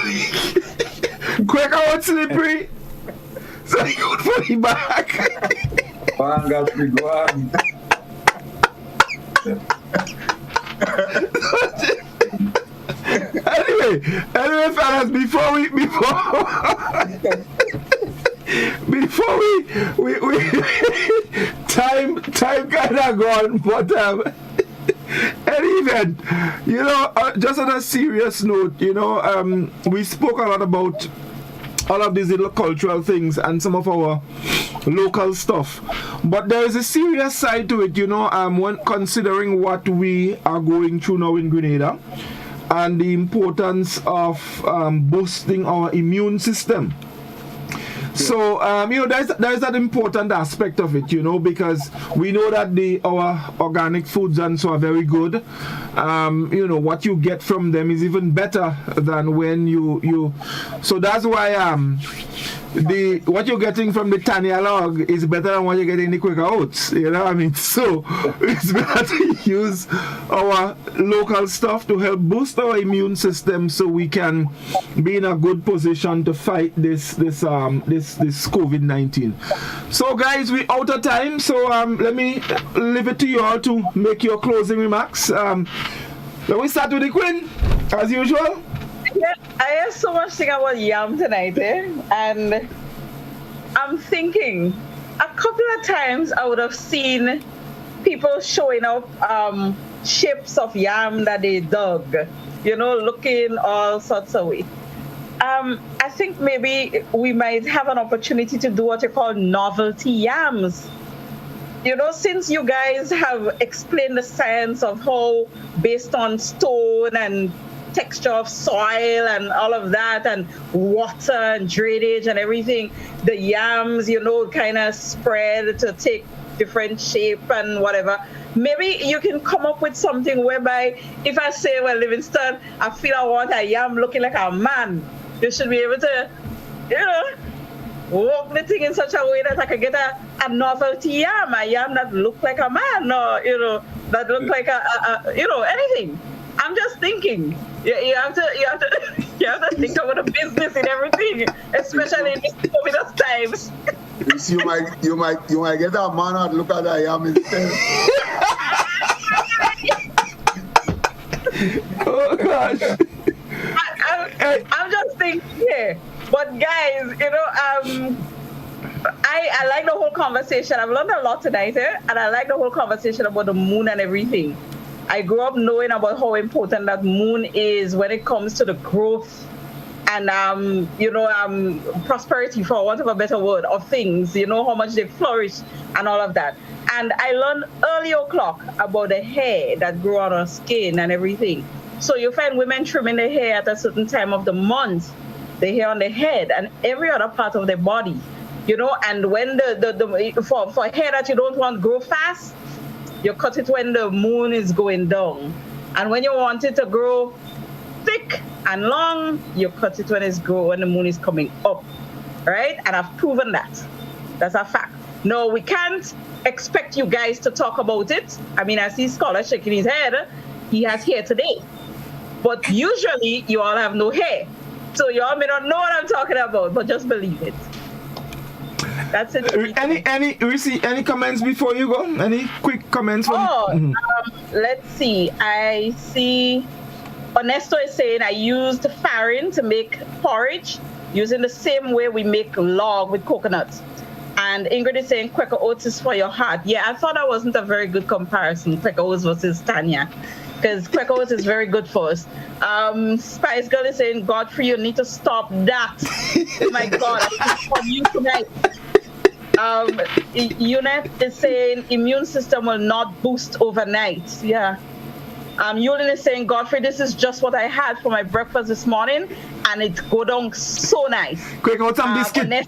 Quaker oats slippery, so it's good for the back. Go on, Godfrey, go on. Anyway, fellas, before we time kind of gone, but any event, just on a serious note, we spoke a lot about all of these little cultural things and some of our local stuff, but there is a serious side to it, when considering what we are going through now in Grenada and the importance of boosting our immune system. So, there's that important aspect of it, because we know that our organic foods and so are very good. What you get from them is even better than when you so that's why what you're getting from the Tanya log is better than what you're getting in the Quaker oats. So it's better to use our local stuff to help boost our immune system so we can be in a good position to fight this COVID-19. So guys, we're out of time, so let me leave it to you all to make your closing remarks. Let me start with the Queen, as usual. Yeah, I have so much to think about yam tonight, and I'm thinking a couple of times I would have seen people showing up ships of yam that they dug, looking all sorts of ways. I think maybe we might have an opportunity to do what you call novelty yams. Since you guys have explained the science of how, based on stone and texture of soil and all of that, and water and drainage and everything, the yams, kind of spread to take different shape and whatever. Maybe you can come up with something whereby if I say, well, Livingston, I feel I want a yam looking like a man, you should be able to, walk the thing in such a way that I can get a novelty yam, a yam that look like a man, or, that look like anything. I'm just thinking. You have to think about the business and everything, especially in these COVID times. You might get a man that look at a yam instead. Oh gosh. I'm just thinking here. But guys, I like the whole conversation. I've learned a lot tonight, and I like the whole conversation about the moon and everything. I grew up knowing about how important that moon is when it comes to the growth and prosperity, for want of a better word, of things, how much they flourish and all of that. And I learned early o'clock about the hair that grew on our skin and everything. So you find women trimming their hair at a certain time of the month, the hair on the head and every other part of their body, and when for hair that you don't want to grow fast, you cut it when the moon is going down. And when you want it to grow thick and long, you cut it when the moon is coming up, right? And I've proven that. That's a fact. No, we can't expect you guys to talk about it. I mean, I see Scholar shaking his head. He has hair today. But usually, you all have no hair. So you all may not know what I'm talking about, but just believe it. That's it. Any comments before you go? Any quick comments? Let's see. I see Ernesto is saying I used farin to make porridge using the same way we make log with coconuts. And Ingrid is saying Quaker Oats is for your heart. Yeah, I thought that wasn't a very good comparison, Quaker Oats versus Tanya, because Quaker Oats is very good for us. Spice Girl is saying, Godfrey, you need to stop that. Oh my God, I'm on you tonight. Unit is saying immune system will not boost overnight. Yeah. Yulin is saying, Godfrey, this is just what I had for my breakfast this morning, and it go down so nice. Quick, what's some biscuit?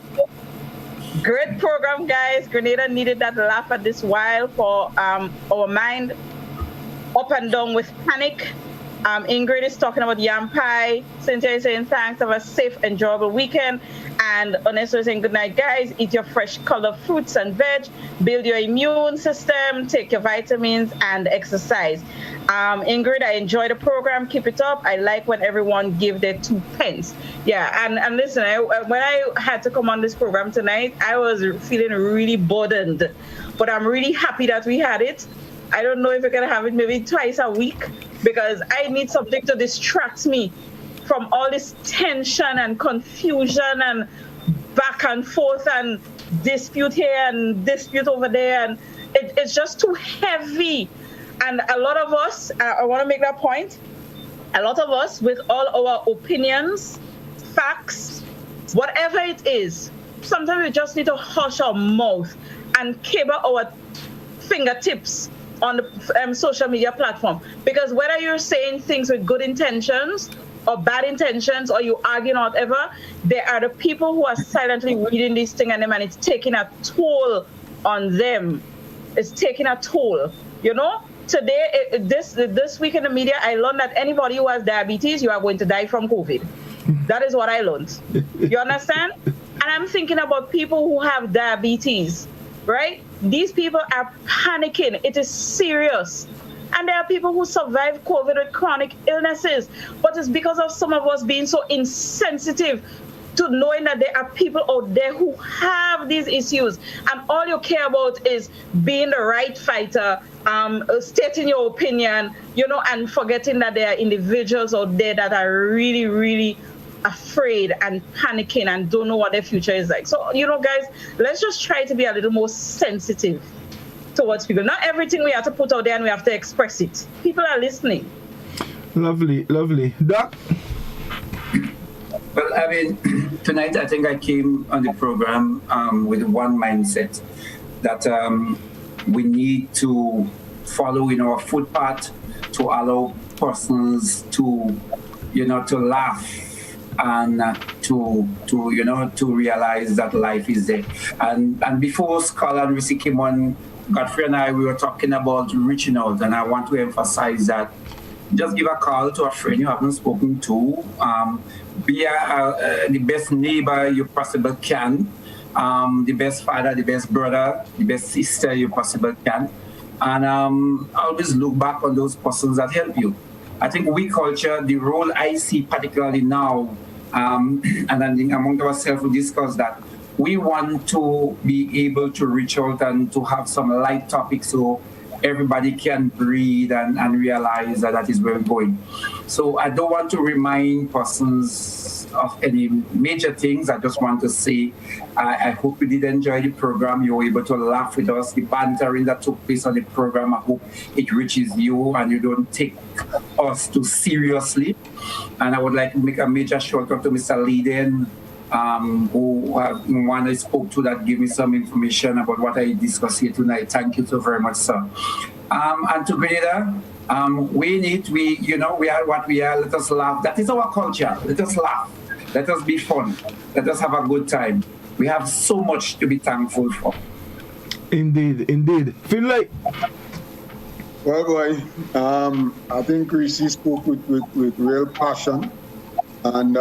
Great program, guys. Grenada needed that laugh at this while for our mind up and down with panic. Ingrid is talking about yam pie. Cynthia is saying thanks. Have a safe, enjoyable weekend. And Onesto is saying good night, guys. Eat your fresh colored fruits and veg. Build your immune system. Take your vitamins and exercise. Ingrid, I enjoy the program. Keep it up. I like when everyone give their 2 pence. Yeah, and listen, when I had to come on this program tonight, I was feeling really burdened. But I'm really happy that we had it. I don't know if we're going to have it maybe twice a week, because I need something to distract me from all this tension and confusion and back and forth and dispute here and dispute over there. And it's just too heavy. And a lot of us, I want to make that point, a lot of us with all our opinions, facts, whatever it is, sometimes we just need to hush our mouth and cable our fingertips on the social media platform. Because whether you're saying things with good intentions or bad intentions, or you arguing or whatever, there are the people who are silently reading these things and it's taking a toll on them. It's taking a toll, you know? Today, this week in the media, I learned that anybody who has diabetes, you are going to die from COVID. That is what I learned. You understand? And I'm thinking about people who have diabetes, right? These people are panicking. It is serious. And there are people who survive COVID with chronic illnesses. But it's because of some of us being so insensitive to knowing that there are people out there who have these issues. And all you care about is being the right fighter, stating your opinion, you know, and forgetting that there are individuals out there that are really, really afraid and panicking and don't know what their future is like. So, you know, guys, let's just try to be a little more sensitive towards people. Not everything we have to put out there and we have to express it. People are listening. Lovely, lovely. Doc? Well, I mean, tonight I think I came on the program with one mindset that we need to follow in our footpath to allow persons to, you know, to laugh and to realize that life is there. And before Skull and Reece came on, Godfrey and I, we were talking about reaching out, and I want to emphasize that just give a call to a friend you haven't spoken to. Be the best neighbor you possibly can, the best father, the best brother, the best sister you possibly can, and always look back on those persons that help you. I think we culture, the role I see particularly now, and I think among ourselves we discuss that we want to be able to reach out and to have some light topics so everybody can breathe and realize that is where we're going. So I don't want to remind persons of any major things. I just want to say I hope you did enjoy the program. You were able to laugh with us. The bantering that took place on the program, I hope it reaches you and you don't take us too seriously. And I would like to make a major shout out to Mr. Leiden, one I spoke to that gave me some information about what I discussed here tonight. Thank you so very much, sir. And to Grenada, we are what we are. Let us laugh. That is our culture. Let us laugh. Let us be fun. Let us have a good time. We have so much to be thankful for. Indeed, indeed. Finley. Well, boy, I think Reece spoke with real passion. And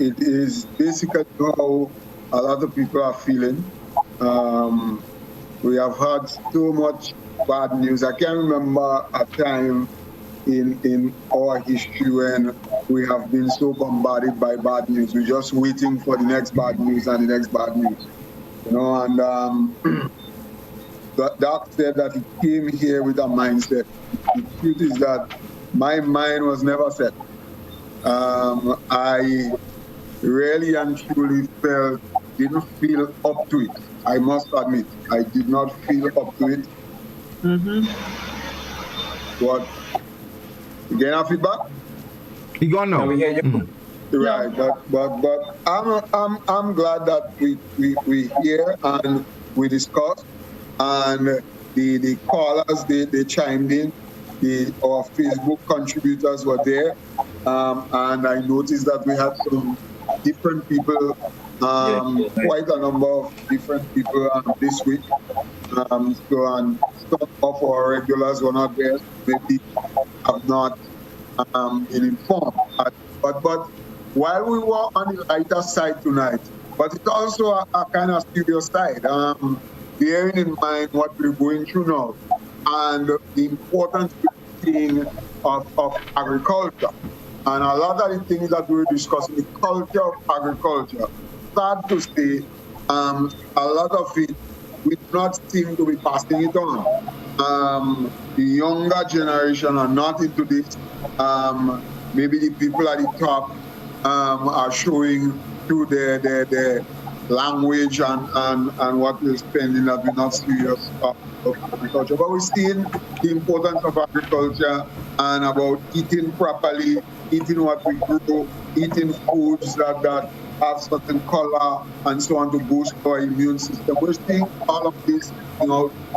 it is basically how a lot of people are feeling. We have had so much bad news. I can't remember a time in our history when we have been so bombarded by bad news. We're just waiting for the next bad news and the next bad news. You know, and Doc said that he came here with a mindset. The truth is that my mind was never set. I really and truly didn't feel up to it. I must admit, I did not feel up to it. What? You getting our feedback? You gone now? We hear you. Right, but I'm glad that we hear and we discuss, and the callers they chimed in. Our Facebook contributors were there, and I noticed that we had some different people, quite a number of different people this week. And some of our regulars were not there, maybe have not been informed. But while we were on the lighter side tonight, but it's also a kind of serious side, bearing in mind what we're going through now and the importance of agriculture. And a lot of the things that we're discussing, the culture of agriculture, sad to say, a lot of it, we do not seem to be passing it on. The younger generation are not into this. Maybe the people at the top are showing through their language and what we're spending that we're not serious about agriculture. But we're seeing the importance of agriculture and about eating properly, eating what we grow, eating foods that have certain color and so on to boost our immune system. We're seeing all of this,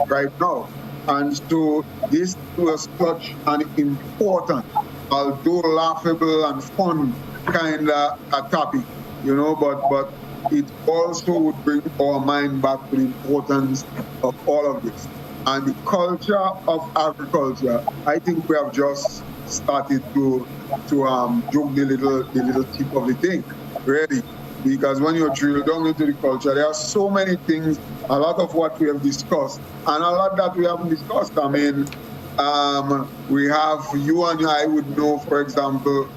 right now. And so this was such an important, although laughable and fun kind of a topic, but it also would bring our mind back to the importance of all of this. And the culture of agriculture, I think we have just started to joke the little tip of the thing, really. Because when you drill down into the culture, there are so many things, a lot of what we have discussed, and a lot that we haven't discussed. I mean, we have, you and I would know, for example,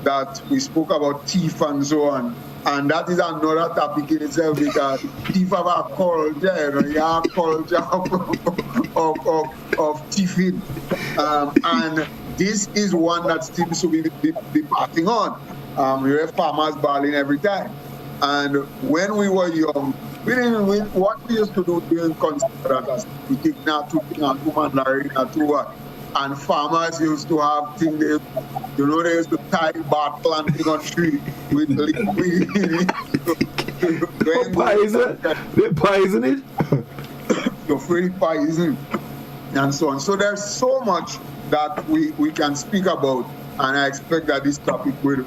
that we spoke about teeth and so on. And that is another topic in itself, because teeth have a culture, a culture of teething. And this is one that seems to be passing on. We have farmers bawling every time. And when we were young, what we used to do, we didn't consider that as we take now two mandarin, what. And farmers used to have things, they used to tie bark planting on tree with liquid. They poison it? You're free poison and so on. So there's so much that we can speak about, and I expect that this topic will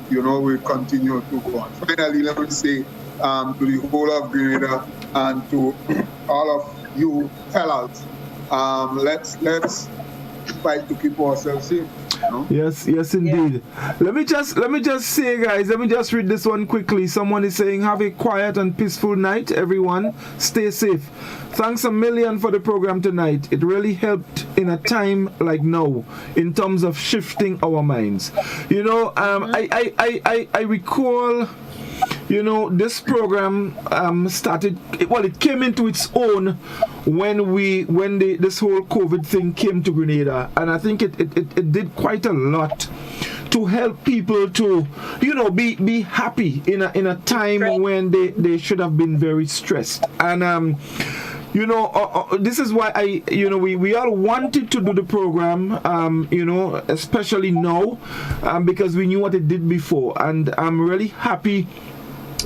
continue to go on. Finally, let me say to the whole of Grenada and to all of you fellows, let's fight to keep ourselves safe. Yes, indeed. Yeah. Let me just say, guys, let me just read this one quickly. Someone is saying, have a quiet and peaceful night, everyone. Stay safe. Thanks a million for the program tonight. It really helped in a time like now in terms of shifting our minds. I recall, this program started, it came into its own when this whole COVID thing came to Grenada, and I think it did quite a lot to help people to be happy in a time when they should have been very stressed. And this is why we all wanted to do the program, especially now, because we knew what it did before, and I'm really happy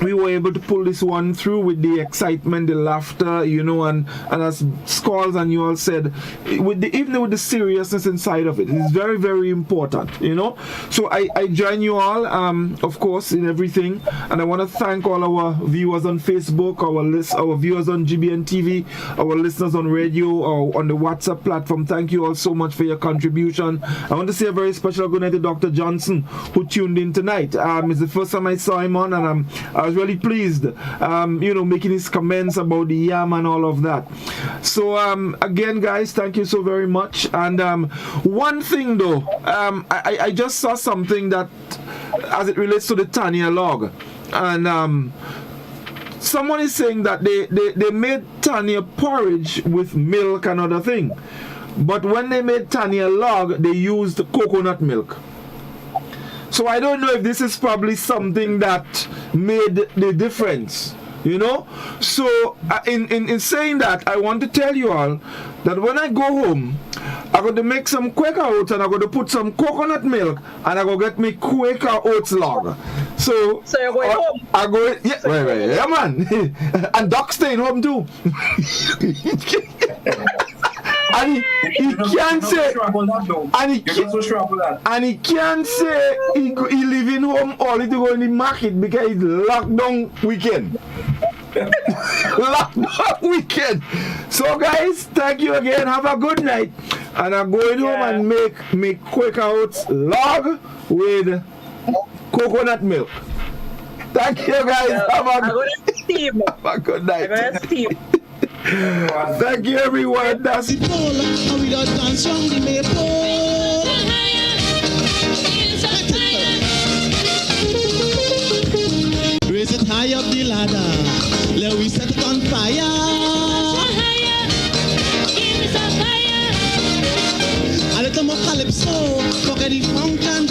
we were able to pull this one through with the excitement, the laughter, and as Skulls and you all said, even with the seriousness inside of it. It's very, very important, So I join you all, of course, in everything, and I want to thank all our viewers on Facebook, our viewers on GBN TV, our listeners on radio or on the WhatsApp platform. Thank you all so much for your contribution. I want to say a very special good night to Dr. Johnson, who tuned in tonight. It's the first time I saw him on, and I was really pleased, making his comments about the yam and all of that. So again, guys, thank you so very much. And one thing though, I just saw something that, as it relates to the Tanya log, and someone is saying that they made Tanya porridge with milk and other thing, but when they made Tanya log, they used coconut milk. So I don't know if this is probably something that made the difference. You know? So, in saying that, I want to tell you all that when I go home, I'm going to make some Quaker oats and I'm going to put some coconut milk and I'm going to get me Quaker oats log. So you're going home? I go, yeah, yeah, man. And Doc staying home too. And he can't say, and he can't say he living home only to go in the market because it's lockdown weekend. Lockdown weekend. So guys, thank you again. Have a good night. And I'm going home and make Quaker oats log with coconut milk. Thank you guys. Have a good night. Thank you everyone. That's it. Raise it high up the ladder. Let we set it on fire. A little more calypso. Forget the funk and